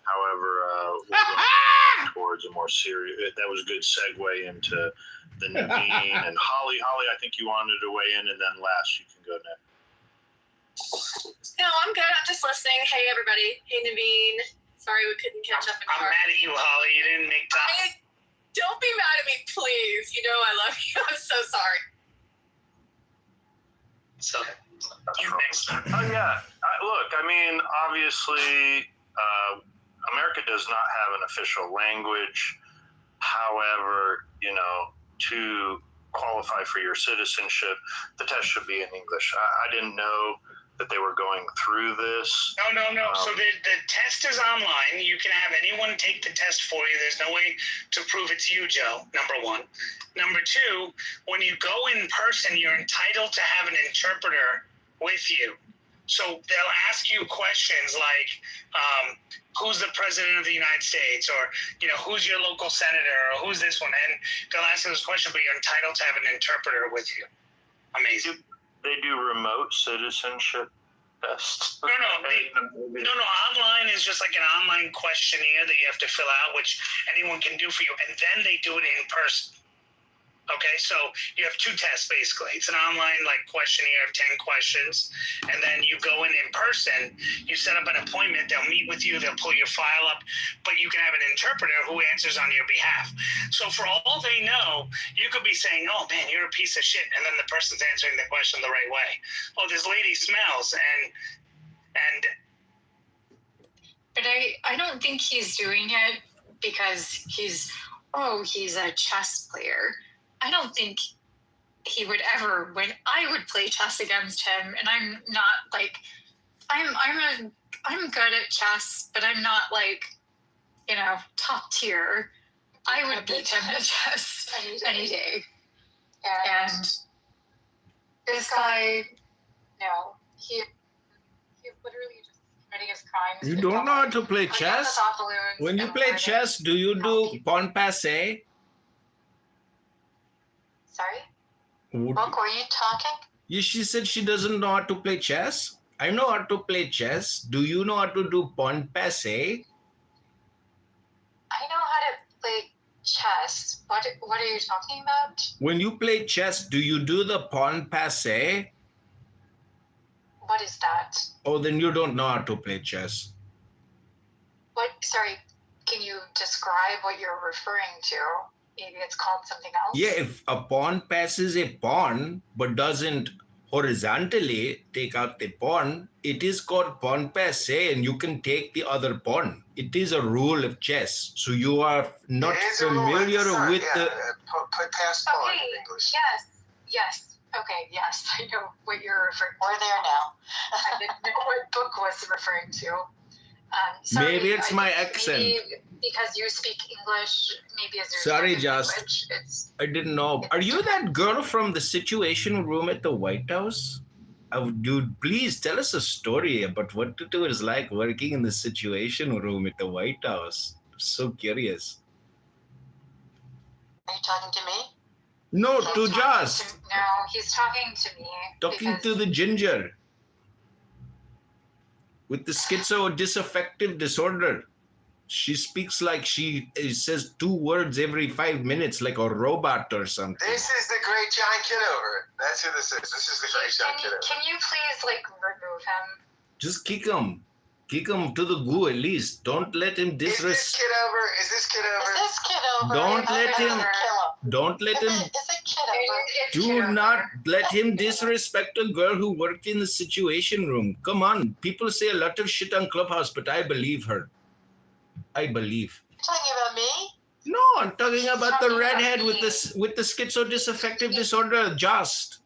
However, we're going towards a more serious. That was a good segue into the Naveen and Holly. Holly, I think you wanted to weigh in, and then last you can go next. No, I'm good. I'm just listening. Hey, everybody. Hey, Naveen. Sorry we couldn't catch up in I'm mad at you, Holly. You didn't make time. Don't be mad at me, please. You know I love you. I'm so sorry. So, you next. Oh yeah. Look, I mean, obviously, America does not have an official language. However, to qualify for your citizenship, the test should be in English. I didn't know that they were going through this. No. So the test is online. You can have anyone take the test for you. There's no way to prove it's you, Joe, number one. Number two, when you go in person, you're entitled to have an interpreter with you. So they'll ask you questions like, who's the president of the United States? Or, who's your local senator? Or who's this one? And they'll ask you those questions, but you're entitled to have an interpreter with you. Amazing. They do remote citizenship tests. No. Online is just like an online questionnaire that you have to fill out, which anyone can do for you. And then they do it in person. Okay, so you have two tests basically. It's an online questionnaire of 10 questions, and then you go in person, you set up an appointment, they'll meet with you, they'll pull your file up, but you can have an interpreter who answers on your behalf. So for all they know, you could be saying, oh man, you're a piece of shit, and then the person's answering the question the right way. Oh, this lady smells, and But I don't think he's doing it because he's a chess player. I don't think he would ever win. I would play chess against him, and I'm not I'm good at chess, but I'm not top tier. I would beat him at chess any day. And this guy, he literally just committing his crimes. You don't know how to play chess? When you play chess, do you do pawn passe? Sorry? Book, were you talking? Yeah, she said she doesn't know how to play chess. I know how to play chess. Do you know how to do pawn passe? I know how to play chess. What are you talking about? When you play chess, do you do the pawn passe? What is that? Oh, then you don't know how to play chess. What? Sorry, can you describe what you're referring to? Maybe it's called something else? Yeah, if a pawn passes a pawn but doesn't horizontally take out the pawn, it is called pawn passe, and you can take the other pawn. It is a rule of chess. So you are not familiar with the... Put past pawn in English. Yes. Okay, yes, I know what you're referring to. We're there now. I didn't know what book was referring to. Sorry, maybe it's my accent. Maybe because you speak English, maybe as your Sorry, second Just. language. I didn't know. Are you that girl from the Situation Room at the White House? Dude, please tell us a story about what it was like working in the Situation Room at the White House. I'm so curious. Are you talking to me? No, He's to talking Just. No, he's talking to me. Talking because to the ginger. With the schizo-disaffective disorder. She speaks like she says 2 words every 5 minutes, like a robot or something. This is the great John Kitover. That's who this is. This is the great John Kitover. Can you please remove him? Just kick him. Kick him to the goo at least. Don't let him Is this disrespect. Kitover? Is this Kitover? Don't let him. Is it Kitover? Do not let him disrespect a girl who worked in the Situation Room. Come on. People say a lot of shit on Clubhouse, but I believe her. I believe. You're talking about me? No, I'm talking about the redhead with the schizo-disaffective disorder, Just.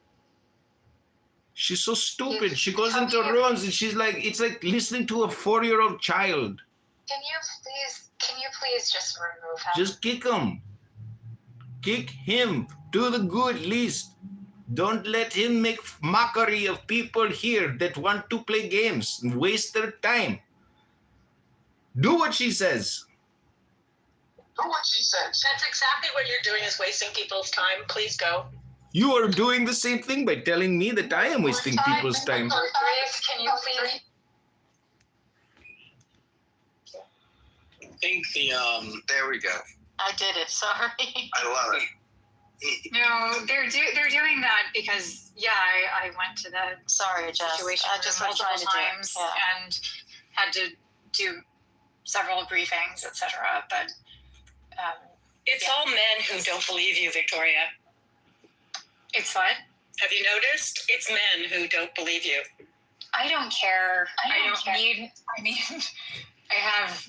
She's so stupid. She goes into rooms and she's like, it's like listening to a 4-year-old child. Can you please just remove him? Just kick him. Kick him. Do the good at least. Don't let him make mockery of people here that want to play games and waste their time. Do what she says. Do what she says. That's exactly what you're doing, is wasting people's time. Please go. You are doing the same thing by telling me that I am wasting people's time. Can you please? I think there we go. I did it. Sorry. I love it. No, they're doing that because I went to the Sorry, Jess. situation I just room was trying multiple to do it. times Yeah. and had to do several briefings, etc. But It's all men who don't believe you, Victoria. it's what? Have you noticed? It's men who don't believe you. I don't care. I don't care. I have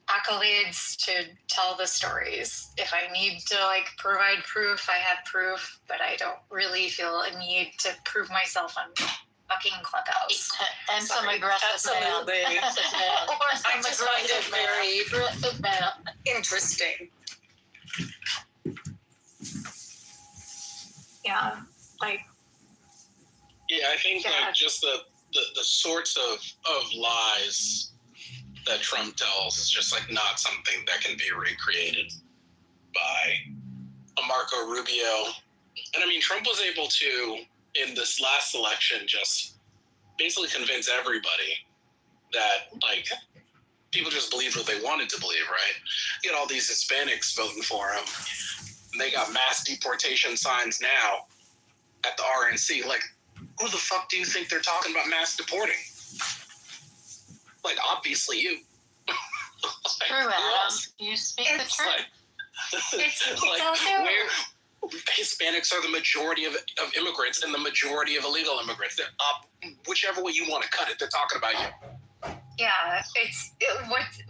accolades to tell the stories. If I need to provide proof, I have proof, but I don't really feel a need to prove myself on fucking Clubhouse. And some aggressive Absolutely. man. Or some I just find it aggressive man. very Aggressive man. interesting. Yeah, Yeah, I think just the sorts of lies that Trump tells is just not something that can be recreated by a Marco Rubio. And I mean, Trump was able to, in this last election, just basically convince everybody that people just believed what they wanted to believe, right? You had all these Hispanics voting for him, and they got mass deportation signs now at the RNC. Who the fuck do you think they're talking about mass deporting? Obviously you. True, Adam. You speak the truth. it's also... where Hispanics are the majority of immigrants and the majority of illegal immigrants. They're up, whichever way you want to cut it, they're talking about you. Yeah,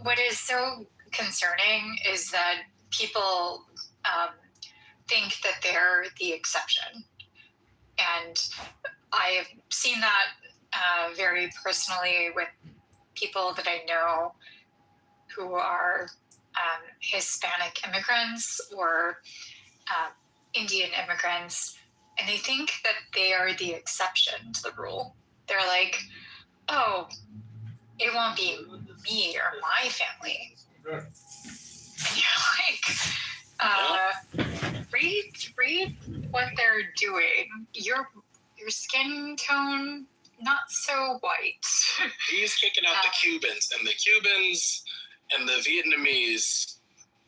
what is so concerning is that people think that they're the exception. And I have seen that very personally with people that I know who are Hispanic immigrants or Indian immigrants, and they think that they are the exception to the rule. They're like, oh, it won't be me or my family. And you're like, read what they're doing. Your skin tone, not so white. He's kicking out the Cubans, and the Cubans and the Vietnamese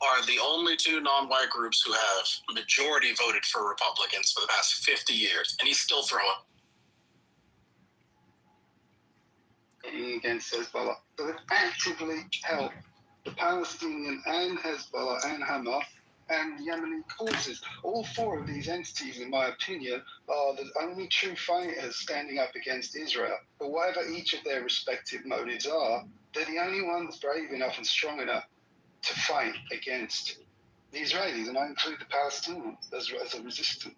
are the only two non-white groups who have majority voted for Republicans for the past 50 years, and he's still throwing. Against Hezbollah. So they've actively helped the Palestinian and Hezbollah and Hamas and Yemeni causes. All 4 of these entities, in my opinion, are the only true fighters standing up against Israel. But whatever each of their respective motives are, they're the only ones brave enough and strong enough to fight against the Israelis, and I include the Palestinians as a resistance.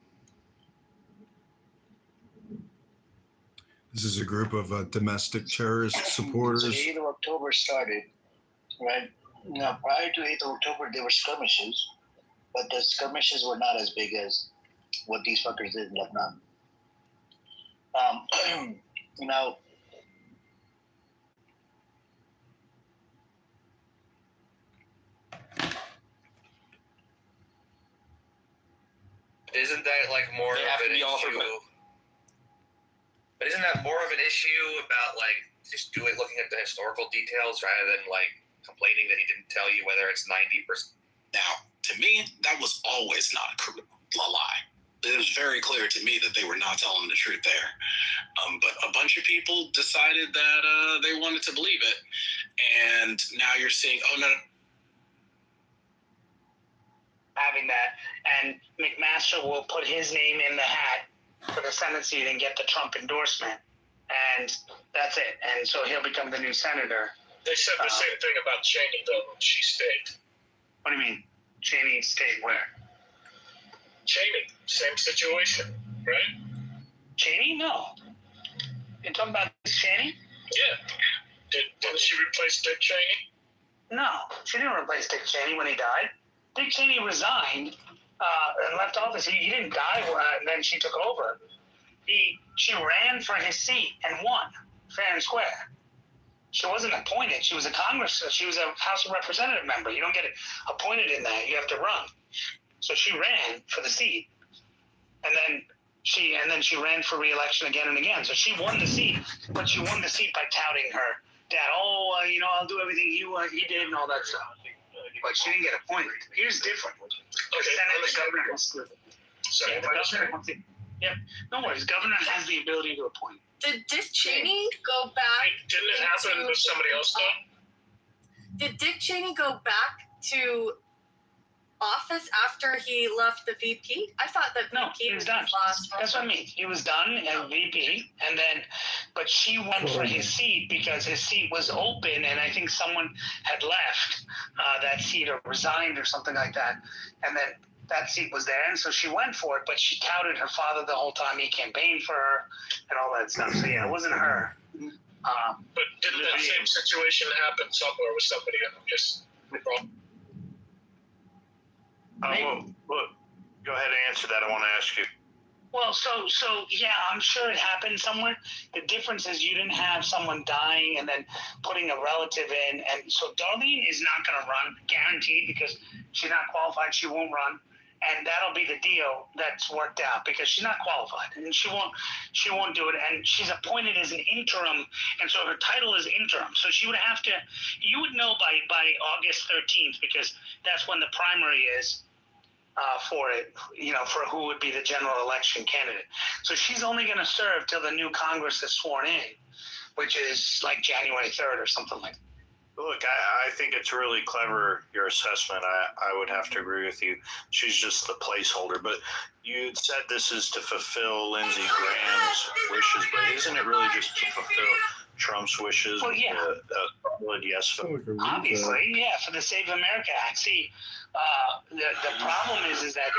This is a group of domestic terrorist supporters. So 8th of October started, right? Now, prior to 8th of October, there were skirmishes, but the skirmishes were not as big as what these fuckers did in Lebanon. Now, isn't that like more They of have to an be all for issue? But isn't that more of an issue about like just looking at the historical details rather than like complaining that he didn't tell you whether it's 90%? Now, to me, that was always not a lie. It was very clear to me that they were not telling the truth there. But a bunch of people decided that they wanted to believe it. And now you're seeing, oh, no. Having that, and McMaster will put his name in the hat for the Senate seat and get the Trump endorsement. And that's it. And so he'll become the new senator. They said the same thing about Cheney, though, when she stayed. What do you mean? Cheney stayed where? Cheney, same situation, right? Cheney? No. You're talking about Cheney? Yeah. Didn't she replace Dick Cheney? No, she didn't replace Dick Cheney when he died. Dick Cheney resigned and left office. He didn't die, and then she took over. She ran for his seat and won, fair and square. She wasn't appointed. She was a She was a House of Representative member. You don't get appointed in that. You have to run. So she ran for the seat, and then she ran for re-election again and again. So she won the seat, but she won the seat by touting her dad. Oh, I'll do everything he did and all that stuff. But she didn't get appointed. Here's different. The Senate, the governor has to. Sorry, Yep. No worries. Governor has the ability to appoint. Did Dick Cheney go back? Didn't it happen with somebody else, though? Did Dick Cheney go back to office after he left the VP? I thought that VP he was done. That's what I mean. He was done as VP, and then, but she went for his seat because his seat was open, and I think someone had left that seat or resigned or something like that, and then that seat was there, and so she went for it. But she touted her father the whole time. He campaigned for her and all that stuff. So yeah, it wasn't her. But didn't that same situation happen somewhere with somebody else? Well, go ahead and answer that. I want to ask you. Well, so yeah, I'm sure it happened somewhere. The difference is you didn't have someone dying and then putting a relative in, and so Darlene is not going to run, guaranteed, because she's not qualified. She won't run, and that'll be the deal that's worked out because she's not qualified, and she won't do it. And she's appointed as an interim, and so her title is interim. So she would have to. You would know by August 13th because that's when the primary is. For it, for who would be the general election candidate. So she's only going to serve till the new Congress is sworn in, which is like January 3rd or something like that. Look, I think it's really clever, your assessment. I would have to agree with you. She's just the placeholder. But you said this is to fulfill Lindsey Graham's wishes, but isn't it really just to fulfill Trump's wishes? Well, yeah. Yes. Obviously, yeah, for the Save America Act. See, the problem is that,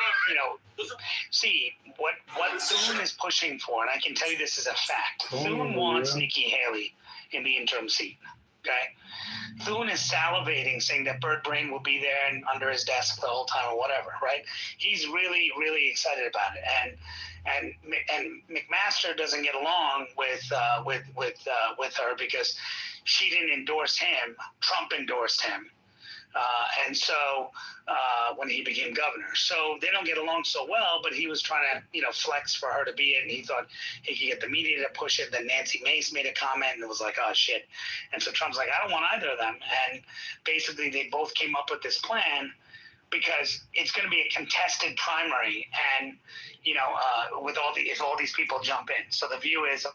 see, what Thune is pushing for, and I can tell you this is a fact. Thune wants Nikki Haley in the interim seat, okay? Thune is salivating, saying that Burt Brain will be there and under his desk the whole time or whatever, right? He's really, really excited about it, and McMaster doesn't get along with her because she didn't endorse him. Trump endorsed him. And so when he became governor, so they don't get along so well, but he was trying to, flex for her to be it. And he thought he could get the media to push it. Then Nancy Mace made a comment and it was like, oh shit. And so Trump's like, I don't want either of them. And basically they both came up with this plan because it's going to be a contested primary. And, with if all these people jump in. So the view is,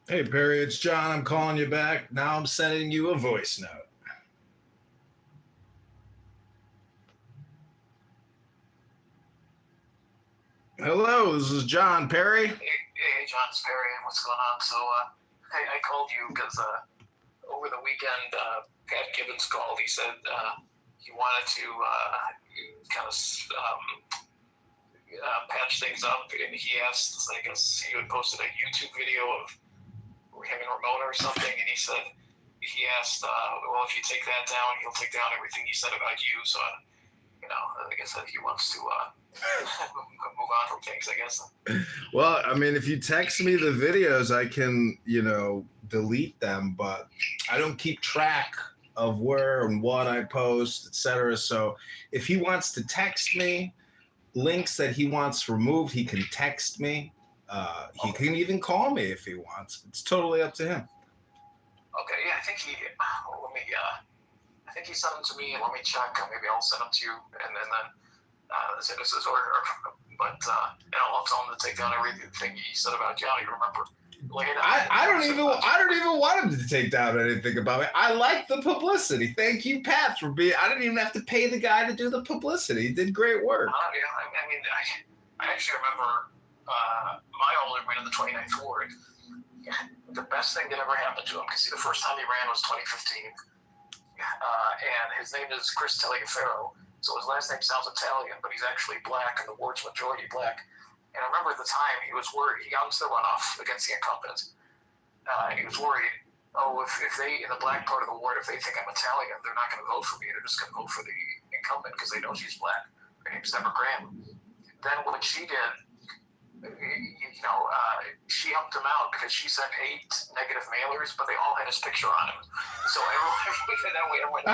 Hey, Perry, it's John. I'm calling you back. Now I'm sending you a voice note. Hello, this is John Perry. Hey, John, it's Perry. What's going on? So, I called you because over the weekend, Pat Gibbons called. He said he wanted to kind of patch things up, and he asked, I guess he had posted a YouTube video of him and Ramona or something, and he said, he asked, well, if you take that down, he'll take down everything he said about you. So, I guess that he wants to move on from things, I guess. Well, I mean, if you text me the videos, I can, delete them, but I don't keep track of where and what I post, etc. So if he wants to text me links that he wants removed, he can text me. He can even call me if he wants. It's totally up to him. Okay, yeah, I think he sent them to me, and let me check. Maybe I'll send them to you, and then say this is order. But and I'll tell him to take down everything he said about Johnny. Remember? I don't even want him to take down anything about me. I like the publicity. Thank you, Pat, for being. I didn't even have to pay the guy to do the publicity. He did great work. I actually remember my older man in the 29th ward. The best thing that ever happened to him, because the first time he ran was 2015, and his name is Chris Taliaferro. So his last name sounds Italian, but he's actually black, and the ward's majority black. And I remember at the time he was worried. He got into the runoff against the incumbent, and he was worried. Oh, if they in the black part of the ward, if they think I'm Italian, they're not going to vote for me. They're just going to vote for the incumbent because they know she's black. Her name's Deborah Graham. Then what she did, she helped him out because she sent 8 negative mailers, but they all had his picture on them. So everyone went,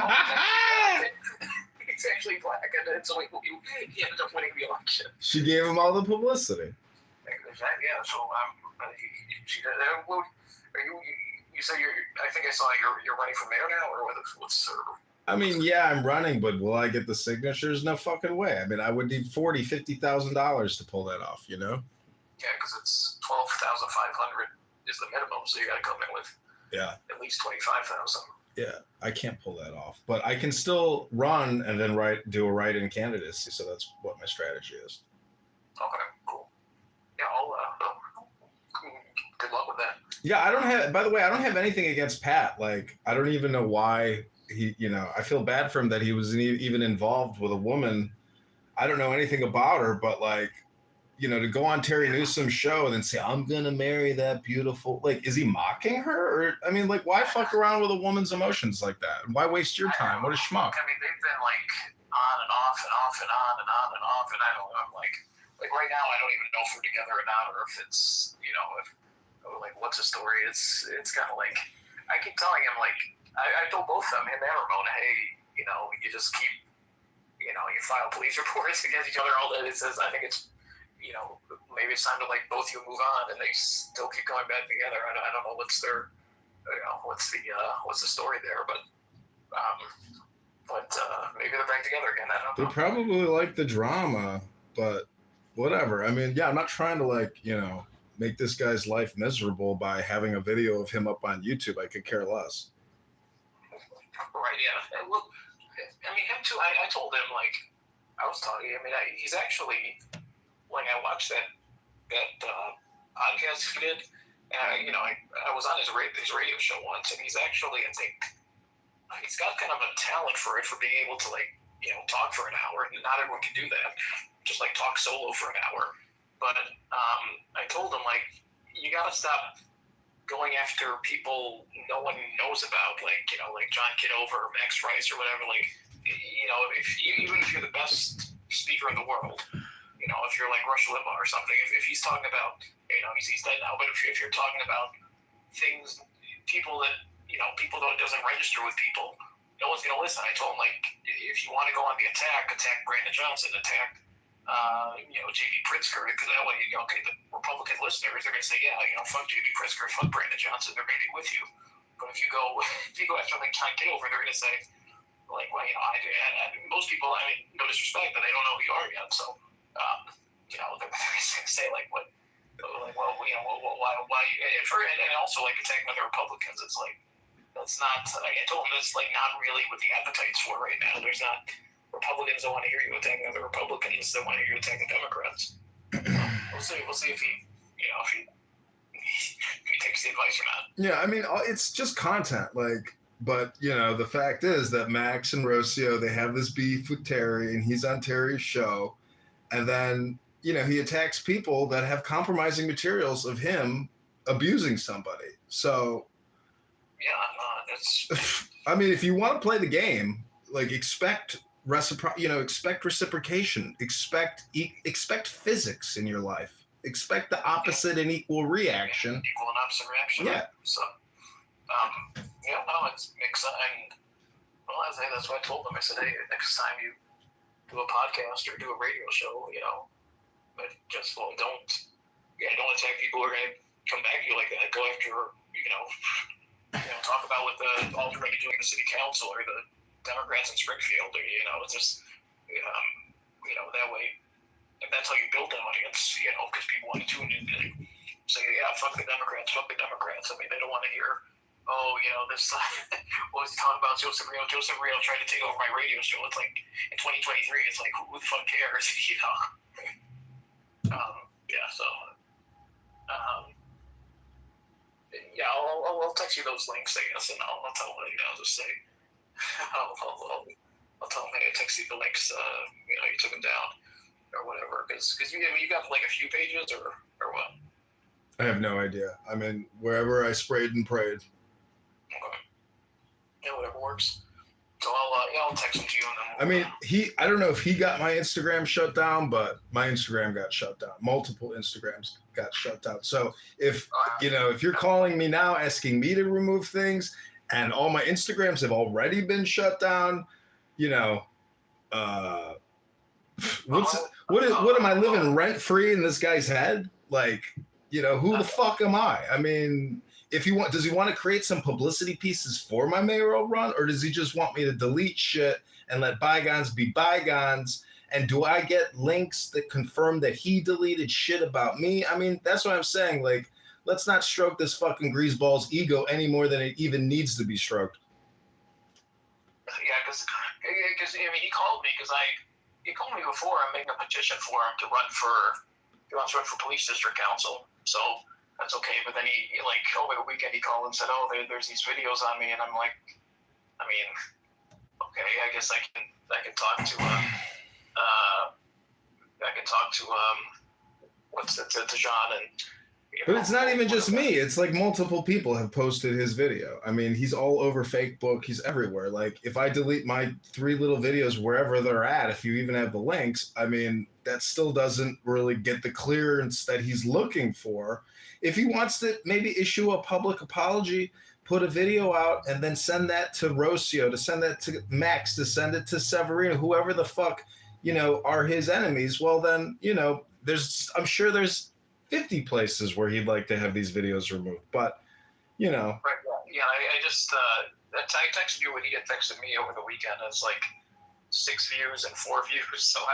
he's actually black, and so he ended up winning the election. She gave him all the publicity. Yeah, so she did. You say I think I saw you're running for mayor now, or what's I mean, yeah, I'm running, but will I get the signatures? No fucking way. I mean, I would need $50,000 to pull that off, Yeah, because it's 12,500 is the minimum, so you got to come in with at least 25,000. Yeah, I can't pull that off, but I can still run and then do a write-in candidacy. So that's what my strategy is. Okay, cool. Yeah, I'll good luck with that. Yeah, by the way, I don't have anything against Pat. Like, I don't even know why he, I feel bad for him that he was even involved with a woman. I don't know anything about her, but like, to go on Terry Newsom's show and then say, I'm going to marry that beautiful, like, is he mocking her? Or, I mean, like, why fuck around with a woman's emotions like that? Why waste your time? What a schmuck. I mean, they've been like on and off and off and on and on and off. And I'm like right now, I don't even know if we're together or not, or if it's, what's the story? It's kind of like, I keep telling him, like, I told both of them, him and Ramona, hey, you just keep, you file police reports against each other all day. It says, I think it's, maybe it's time to like both you move on, and they still keep going back together. I don't know what's their, what's the story there, but maybe they're back together again. I don't know. They probably like the drama, but whatever. I mean, yeah, I'm not trying to like, make this guy's life miserable by having a video of him up on YouTube. I could care less. Right, yeah. Well, I mean, him too, I told him, like, I was talking, he's actually, like, I watched that podcast he did, and, I was on his radio show once, and he's actually, I think, he's got kind of a talent for being able to, like, talk for an hour. Not everyone can do that, just, like, talk solo for an hour. But I told him, like, you gotta stop going after people no one knows about, like, like John Kitover or Max Rice or whatever. Like, even if you're the best speaker in the world, if you're like Rush Limbaugh or something, if he's talking about, he's dead now, but if you're talking about things, people that, people that doesn't register with people, no one's gonna listen. I told him, like, if you want to go on the attack Brandon Johnson, attack J.B. Pritzker, because that way, the Republican listeners are going to say, yeah, fuck J.B. Pritzker, fuck Brandon Johnson, they're going to be with you. But if you go after like John Kitover, they're going to say, like, well, most people, no disrespect, but they don't know who you are yet. So, they're going to say, like, what, like, well, why, and also like attacking other Republicans. It's like, that's not. I told them that's like not really what the appetite's for right now. There's not. Republicans don't want to hear you attacking other Republicans. They want to hear you attacking Democrats. We'll see if he, if he takes the advice or not. Yeah, I mean, it's just content, like. But you know, the fact is that Max and Rocio, they have this beef with Terry, and he's on Terry's show, and then you know he attacks people that have compromising materials of him abusing somebody. So, Yeah, that's. I mean, if you want to play the game, like expect reciprocation, expect physics in your life, expect the opposite and equal reaction. Equal and opposite reaction. Yeah. So, yeah, no, it's mixed. And well, that's what I told them. I said, hey, next time you do a podcast or do a radio show, you know, but just don't attack people who are going to come back at you like that. Go after, talk about what the alternate doing in the city council or the Democrats in Springfield, or it's just, that way. And that's how you build an audience, because people want to tune in and say, yeah, fuck the Democrats. I mean, they don't want to hear, this, what was he talking about, Joseph Rio? Joseph Rio tried to take over my radio show. It's like, in 2023, it's like, who the fuck cares, I'll text you those links, I guess, and I'll tell them, just say, I'll tell them, hey, I texted you the links, you took them down, or whatever, because you got like a few pages, or what? I have no idea. I mean, wherever I sprayed and prayed. Okay. Yeah, whatever works. So I'll text them to you, and then I mean, I don't know if he got my Instagram shut down, but my Instagram got shut down. Multiple Instagrams got shut down. So if you're calling me now asking me to remove things, and all my Instagrams have already been shut down, what am I living rent free in this guy's head? Like, who the fuck am I? I mean, does he want to create some publicity pieces for my mayoral run, or does he just want me to delete shit and let bygones be bygones? And do I get links that confirm that he deleted shit about me? I mean, that's what I'm saying. Like, let's not stroke this fucking greaseball's ego any more than it even needs to be stroked. Yeah, because he called me he called me before. I'm making a petition for him to run for police district council. So that's okay. But then he over the weekend he called and said, "Oh, there's these videos on me," and I'm like, I mean, okay, I guess I can talk to to John and. But it's not even just me. It's like multiple people have posted his video. I mean, he's all over Facebook. He's everywhere. Like, if I delete my 3 little videos wherever they're at, if you even have the links, I mean, that still doesn't really get the clearance that he's looking for. If he wants to maybe issue a public apology, put a video out, and then send that to Rocio, to send that to Max, to send it to Severino, whoever the fuck, are his enemies, well then, I'm sure there's 50 places where he'd like to have these videos removed, but Right. Yeah, I just I texted you when he had texted me over the weekend. It's like 6 views and 4 views. So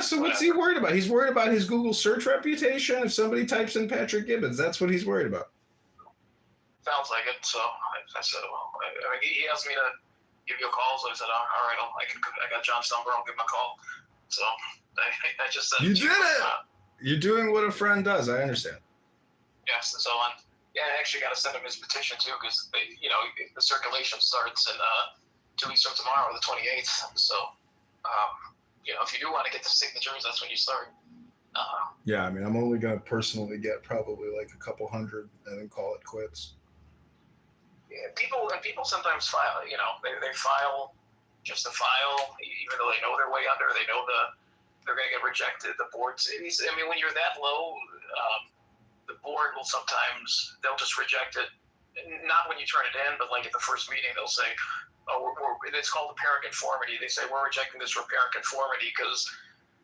so what's he worried about? He's worried about his Google search reputation. If somebody types in Patrick Gibbons, that's what he's worried about. Sounds like it. So I said, well, he asked me to give you a call, so I said, all right, I got John's number. I'll give him a call. So I just said, you did it. You're doing what a friend does. I understand. Yes, and so on. Yeah, I actually got to send him his petition too, because the circulation starts in 2 weeks from tomorrow, the 28th. So, if you do want to get the signatures, that's when you start. Yeah, I mean, I'm only gonna personally get probably like a couple hundred, and then call it quits. Yeah, people sometimes file. They file just to file, even though they know their way under. They know they're going to get rejected. The boards, when you're that low, the board will sometimes, they'll just reject it. Not when you turn it in, but like at the first meeting, they'll say, oh, it's called apparent conformity. They say, we're rejecting this for apparent conformity because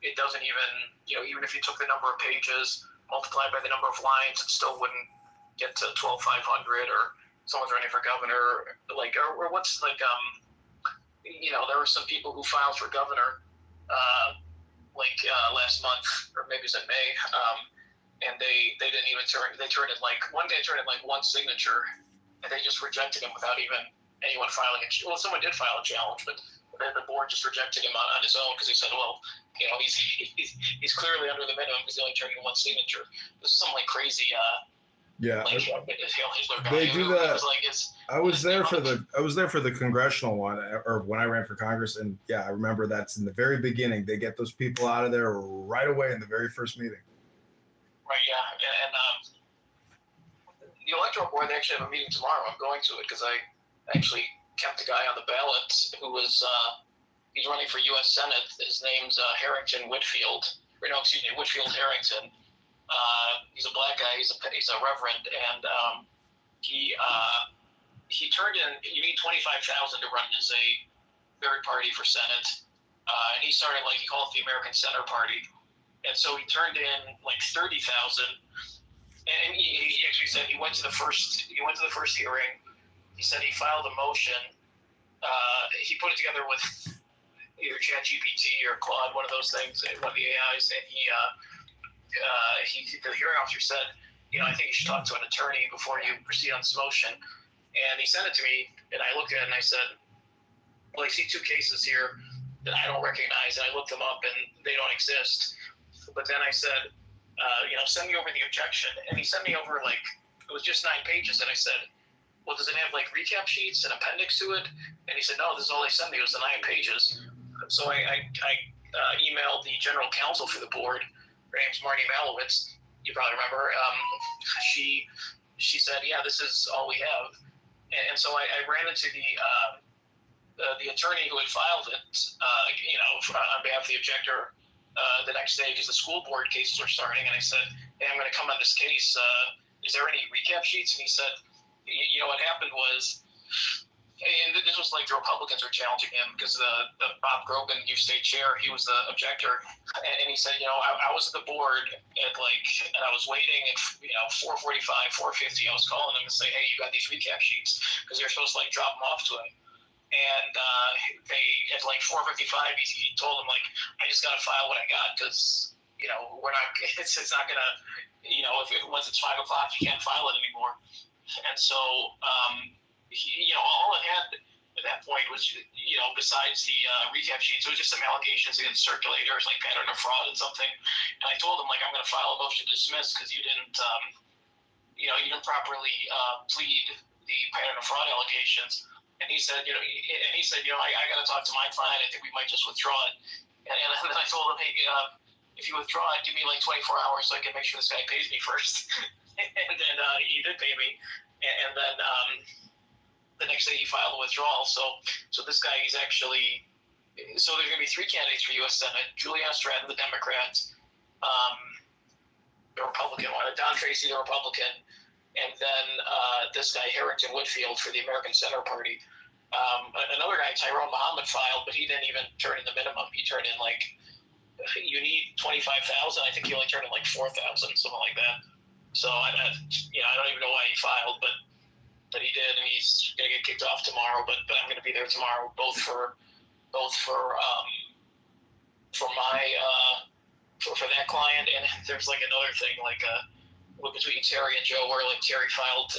it doesn't even, even if you took the number of pages, multiplied by the number of lines, it still wouldn't get to 12,500, or someone's running for governor, there were some people who filed for governor, last month, or maybe it was in May, and they didn't even turned in one day one signature, and they just rejected him without even anyone filing it. Well, someone did file a challenge, but the board just rejected him on his own because they said, well, he's clearly under the minimum because he only turned in one signature. There's some crazy Yeah, like Hitler guy. they do that. It was like it's. I was there for the congressional one, or when I ran for Congress, and yeah, I remember that's in the very beginning. They get those people out of there right away in the very first meeting. Right. Yeah. And the electoral board, they actually have a meeting tomorrow. I'm going to it because I actually kept a guy on the ballot who was he's running for U.S. Senate. His name's Harrington Whitfield. Or no, excuse me, Whitfield Harrington. He's a black guy. He's a reverend, and he turned in. You need 25,000 to run as a third party for Senate, and he started he called it the American Center Party, and so he turned in like 30,000. And he actually said he went to the first hearing. He said he filed a motion. He put it together with either ChatGPT or Claude, one of those things, one of the AIs, and the hearing officer said, I think you should talk to an attorney before you proceed on this motion. And he sent it to me, and I looked at it and I said, well, I see two cases here that I don't recognize, and I looked them up and they don't exist. But then I said, send me over the objection. And he sent me over it was just 9 pages. And I said, well, does it have recap sheets and appendix to it? And he said, no, this is all they sent me was the 9 pages. So I emailed the general counsel for the board. Her name's Marty Malowitz. You probably remember. She said, yeah, this is all we have. And so I ran into the attorney who had filed it, on behalf of the objector the next day because the school board cases were starting. And I said, hey, I'm going to come on this case. Is there any recap sheets? And he said, what happened was, and this was the Republicans were challenging him because the Bob Grogan U State chair, he was the objector, and he said, I was at the board at and I was waiting at 4:45, 4:50. I was calling him and say, hey, you got these recap sheets because they're supposed to drop them off to him, and they at 4:55 he told them I just got to file what I got because we're not it's not gonna once it's 5 o'clock you can't file it anymore, and so. All it had at that point was, besides the recap sheets, it was just some allegations against circulators, pattern of fraud and something. And I told him, I'm going to file a motion to dismiss because you didn't properly plead the pattern of fraud allegations. And he said, I got to talk to my client. I think we might just withdraw it. And then I told him, hey, if you withdraw it, give me 24 hours so I can make sure this guy pays me first. And then he did pay me. And then the next day he filed a withdrawal. So this guy, he's actually, so there's going to be 3 candidates for U.S. Senate: Julianne Stratton, the Democrat, the Republican one, Don Tracy, the Republican, and then this guy, Harrington Whitfield, for the American Center Party. Another guy, Tyrone Muhammad, filed, but he didn't even turn in the minimum. He turned in you need 25,000. I think he only turned in 4,000, something like that. So I don't even know why he filed, but he did, and he's going to get kicked off tomorrow. But I'm going to be there tomorrow, both for that client, and there's another thing between Terry and Joe, where Terry filed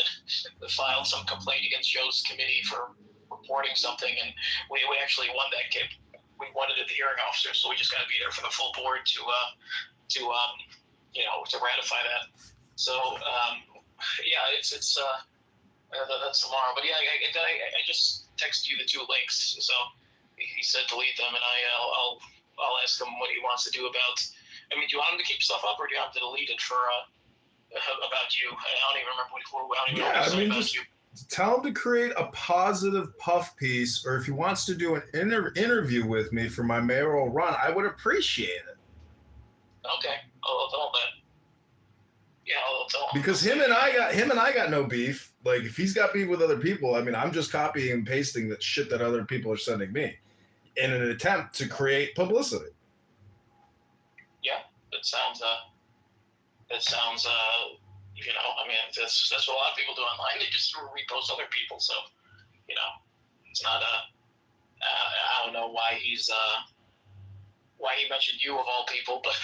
some complaint against Joe's committee for reporting something, and we actually won that case. We won it at the hearing officer, so we just got to be there for the full board to ratify that. So it's that's tomorrow. But I just texted you the 2 links. So he said delete them, and I'll ask him what he wants to do about. I mean, do you want him to keep stuff up, or do you want him to delete it for about you? I don't even remember what just tell him to create a positive puff piece, or if he wants to do an interview with me for my mayoral run, I would appreciate it. Okay, I'll tell him that. Yeah, I'll tell him. Because him and I got no beef. If he's got beef with other people, I mean, I'm just copying and pasting the shit that other people are sending me in an attempt to create publicity. Yeah, that sounds. I mean, that's what a lot of people do online. They just repost other people. So, it's not I don't know why he mentioned you of all people, but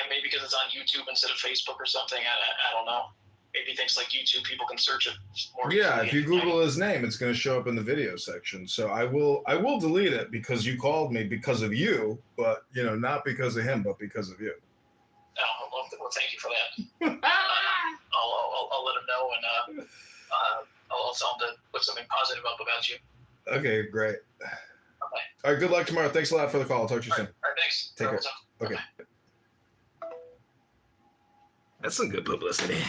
maybe because it's on YouTube instead of Facebook or something. I don't know. Maybe he thinks YouTube people can search it more. Yeah, if you Google his name, it's going to show up in the video section. So I will delete it because you called me because of you, but not because of him, but because of you. Oh, well, thank you for that. and I'll tell them to put something positive up about you. Okay, great. Okay. All right, good luck tomorrow. Thanks a lot for the call. I'll talk to you soon. All right, thanks. Take care. Okay. That's some good publicity.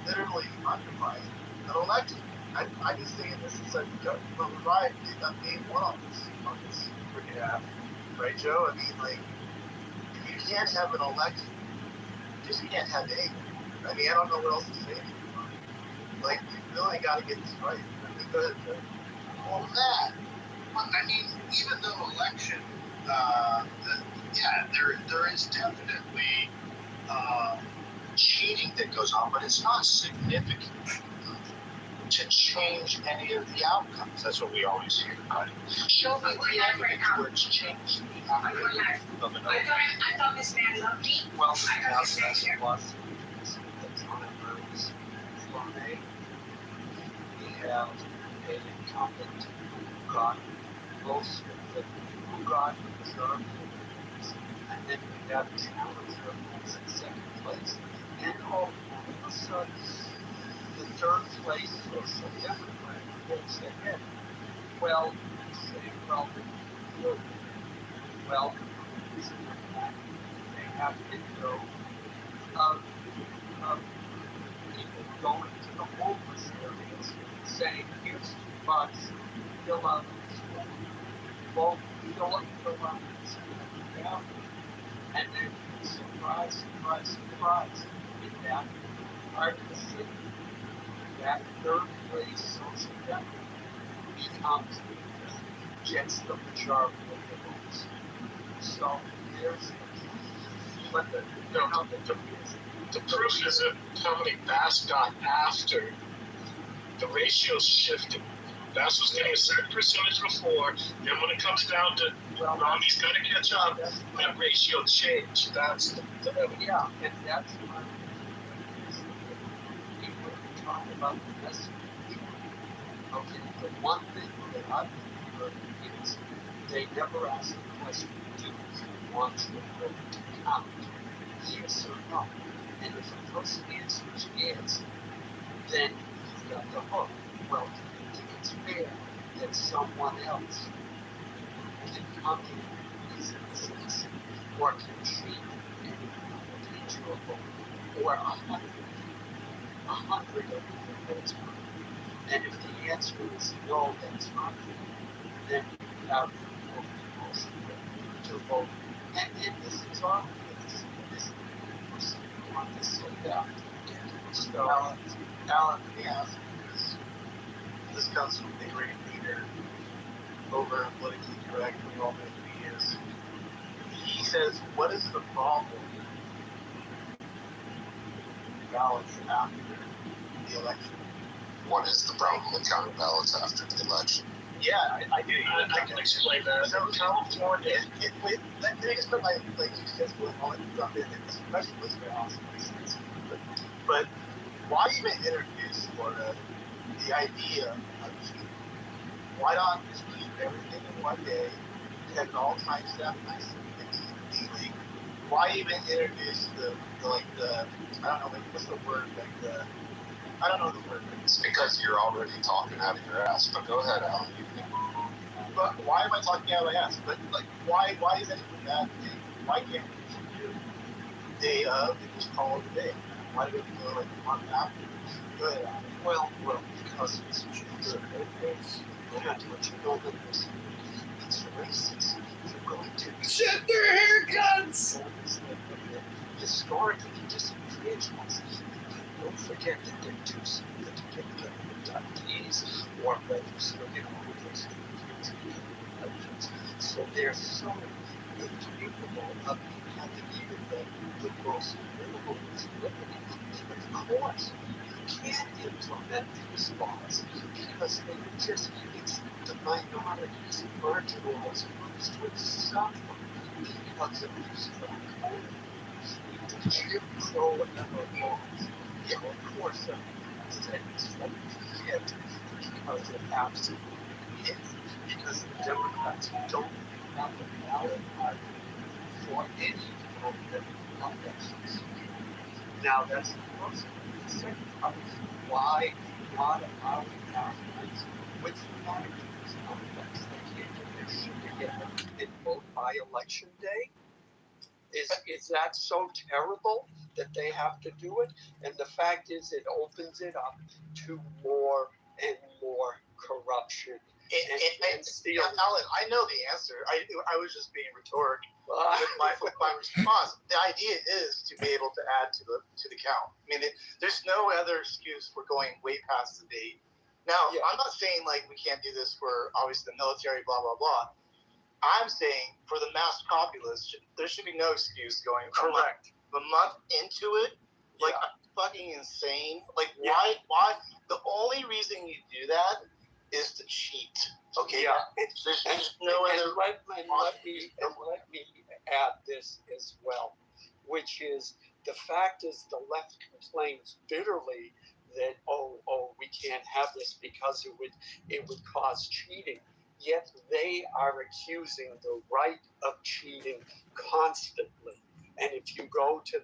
Literally undermined an election. I've been saying this since I've arrived on day one on this freaking app, right, Joe? I mean, like, you can't have an election. You just can't have anything. I mean, I don't know what else to say anymore. Like, you really got to get this right. I mean, go ahead, Joe. Well, I mean, even though election, there is definitely cheating that goes on, but it's not significant to change any of the outcomes. That's what we always hear, right? Show me the evidence where it's changed the outcome of an election. I thought this man loved me. Well, that's plus. That's on it. From A, we have an incumbent who got most of the who got the majority of the votes, and then we have a challenger who's in second place. And all of a sudden, the third place social democrat pulls ahead. Well, say, well, they have video of people going to the homeless areas saying, here's $2, fill out this form. Well, fill out this form. And then, surprise, in that part of the city, that third place social democrat gets the majority of the votes. So there's the proof is that how many Bass got after the ratio's shifted. Bass was getting a certain percentage before, then when it comes down to Romney's got to catch up, that ratio changed. That's the yeah, and that's why people talk about the message. Okay, the one thing that I've heard is they never ask the question, do you want your vote to count? Yes or no? And if the person answers yes, then you've got the hook. Well, do you think it's fair that someone else can come in as a citizen or can cheat and change your vote? Or 100 of the votes are. And if the answer is no, that's not true, then you have to vote. And this is our this want to say that. So, Alan, let me ask you this comes from the great leader over politically correct, we all know who he is. He says, what is the problem with ballots after the election? What is the problem with counting ballots after the election? Yeah, I do. I can explain that. So California, let me just put my you guys will all jump in. This question was very awesome. But why even introduce Florida the idea of cheating? Why not just keep everything in one day, have it all time staff nice and neatly? Why even introduce the I don't know, what's the word, I don't know the word. It's because you're already talking out of your ass, but go ahead, Alan. But why am I talking out of my ass? But why is it even that day? Why can't we just do day of and just call it a day? Why do we go a month after? Go ahead, Alan. Well, because it's good. Yeah, to let you know that it's racist. You're going to gender haircuts. Historically, disenfranchised. Don't forget that they're too significant adoptees or legislative orders. So they're so incapable of having even the most minimal liberty. Of course, you can't implement these laws because it's the minorities, marginalized groups would suffer because of these laws. The Jim Crow and other laws. Yeah, of course, it's like hit because it absolutely is. Because the Democrats don't have the ballot argument for any vote that comes. Now that's the first thing. The second part is why not allow Catholics with minorities complex they can't get their shit together and vote by election day? Is that so terrible that they have to do it? And the fact is, it opens it up to more and more corruption and stealing. Alan, I know the answer. I was just being rhetoric with my response. The idea is to be able to add to the count. I mean, there's no other excuse for going way past the date. Now, I'm not saying like we can't do this for obviously the military, blah blah blah. I'm saying for the mass populace, there should be no excuse going Correct. a month into it. Like fucking insane. Like why? The only reason you do that is to cheat. Okay. Yeah. There's no other. Let me add this as well, which is the fact is the left complains bitterly that we can't have this because it would cause cheating. Yet they are accusing the right of cheating constantly. And if you go to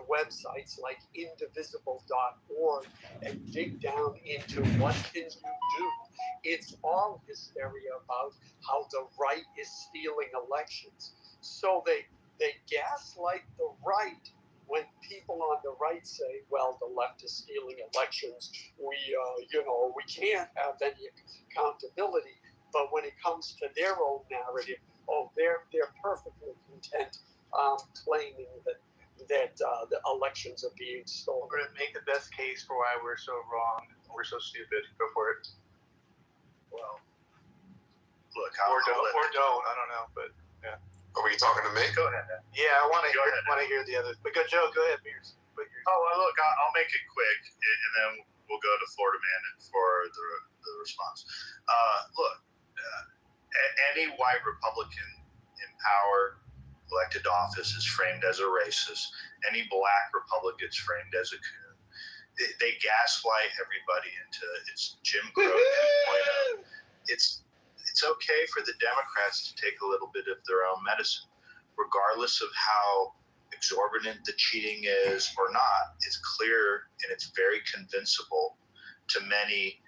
websites like indivisible.org and dig down into what can you do, it's all hysteria about how the right is stealing elections. So they gaslight the right when people on the right say, well, the left is stealing elections, we can't have any accountability. But when it comes to their own narrative, they're perfectly content claiming that the elections are being stolen. We're going to make the best case for why we're so wrong, we're so stupid. Go for it. Well, look, or don't. I don't know, but yeah. Are we talking to me? Go ahead. Yeah, I want to hear the others. But Joe, go ahead. Look, I'll make it quick, and then we'll go to Florida Man for the response. Any white Republican in power, elected to office, is framed as a racist. Any black Republican is framed as a coon. They gaslight everybody into it's Jim Crow 2.0. It's okay for the Democrats to take a little bit of their own medicine, regardless of how exorbitant the cheating is or not. It's clear and it's very convincible to many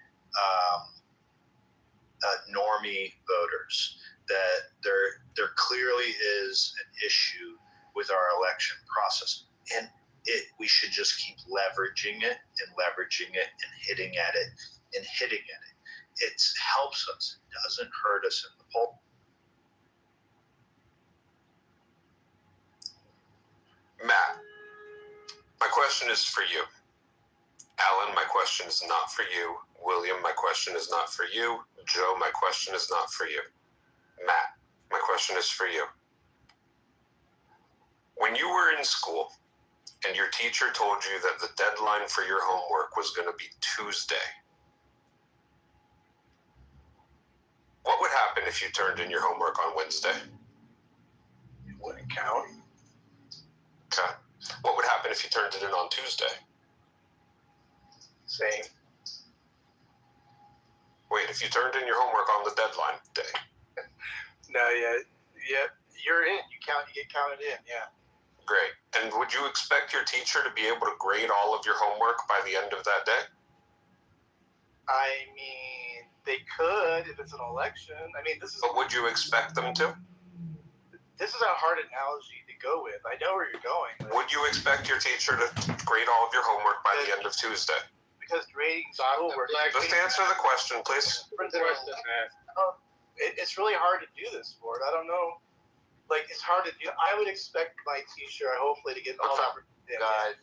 normie voters that there clearly is an issue with our election process, and we should just keep leveraging it and hitting at it. It helps us. It doesn't hurt us in the poll. Matt, my question is for you. Alan, my question is not for you. William, my question is not for you. Joe, my question is not for you. Matt, my question is for you. When you were in school and your teacher told you that the deadline for your homework was going to be Tuesday, what would happen if you turned in your homework on Wednesday? It wouldn't count. Okay. What would happen if you turned it in on Tuesday? Same. Wait, if you turned in your homework on the deadline day? No, you're in. You get counted in. Yeah. Great. And would you expect your teacher to be able to grade all of your homework by the end of that day? I mean, they could if it's an election. I mean, But would you expect them to? This is a hard analogy to go with. I know where you're going. Would you expect your teacher to grade all of your homework by the end of Tuesday? Because grading schoolwork. Just answer the question, please. It's really hard to do this, Ford. I don't know. Like, it's hard to do. I would expect my teacher, hopefully, to get all that. Guys.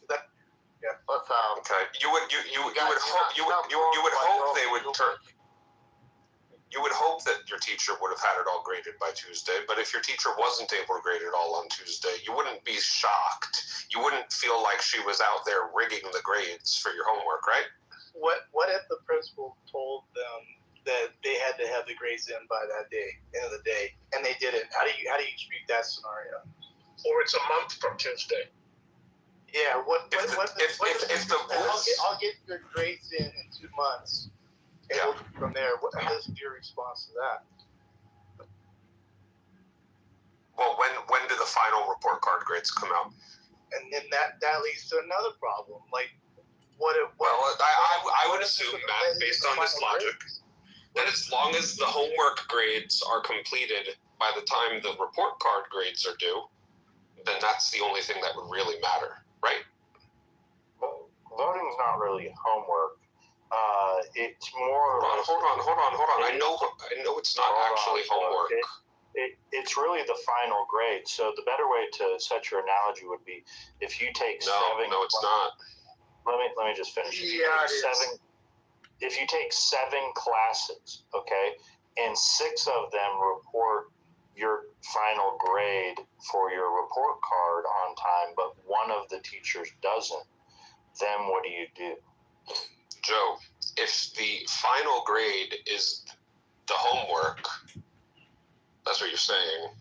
Okay. You would hope they would turn. You would hope that your teacher would have had it all graded by Tuesday, but if your teacher wasn't able to grade it all on Tuesday, you wouldn't be shocked. You wouldn't feel like she was out there rigging the grades for your homework, right? What if the principal told them that they had to have the grades in by that day, end of the day, and they didn't? How do you treat that scenario? Or it's a month from Tuesday. Yeah. I'll get your grades in 2 months. And we'll go from there. What is your response to that? Well, when do the final report card grades come out? And then that leads to another problem. Like, I would assume, Matt, based on this logic, that as long as the homework grades are completed by the time the report card grades are due, then that's the only thing that would really matter, right? Voting's not really homework. It's more. Hold on. I know it's not actually homework. It's really the final grade. So the better way to set your analogy would be if you take seven. No, it's not. Let me just finish. If you take seven classes, okay, and 6 of them report your final grade for your report card on time, but one of the teachers doesn't, then what do you do? Joe, if the final grade is the homework, that's what you're saying,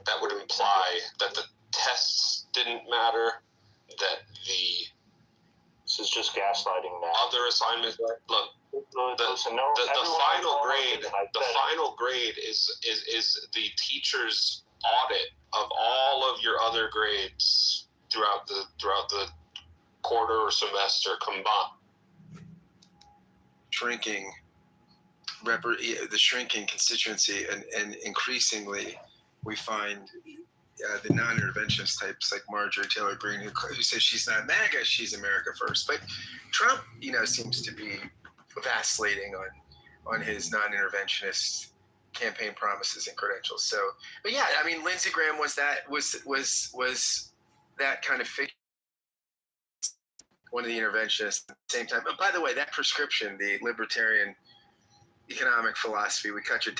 that would imply that the tests didn't matter, that the... This is just gaslighting now. Other assignments, look, the final grade is the teacher's audit of all of your other grades throughout the quarter or semester combined. The shrinking constituency, and increasingly we find the non-interventionist types like Marjorie Taylor Greene, who says she's not MAGA, she's America First. But Trump, seems to be vacillating on his non-interventionist campaign promises and credentials. So, but yeah, I mean, Lindsey Graham was that kind of figure, one of the interventionists at the same time. But by the way, that prescription, the libertarian economic philosophy, we cut your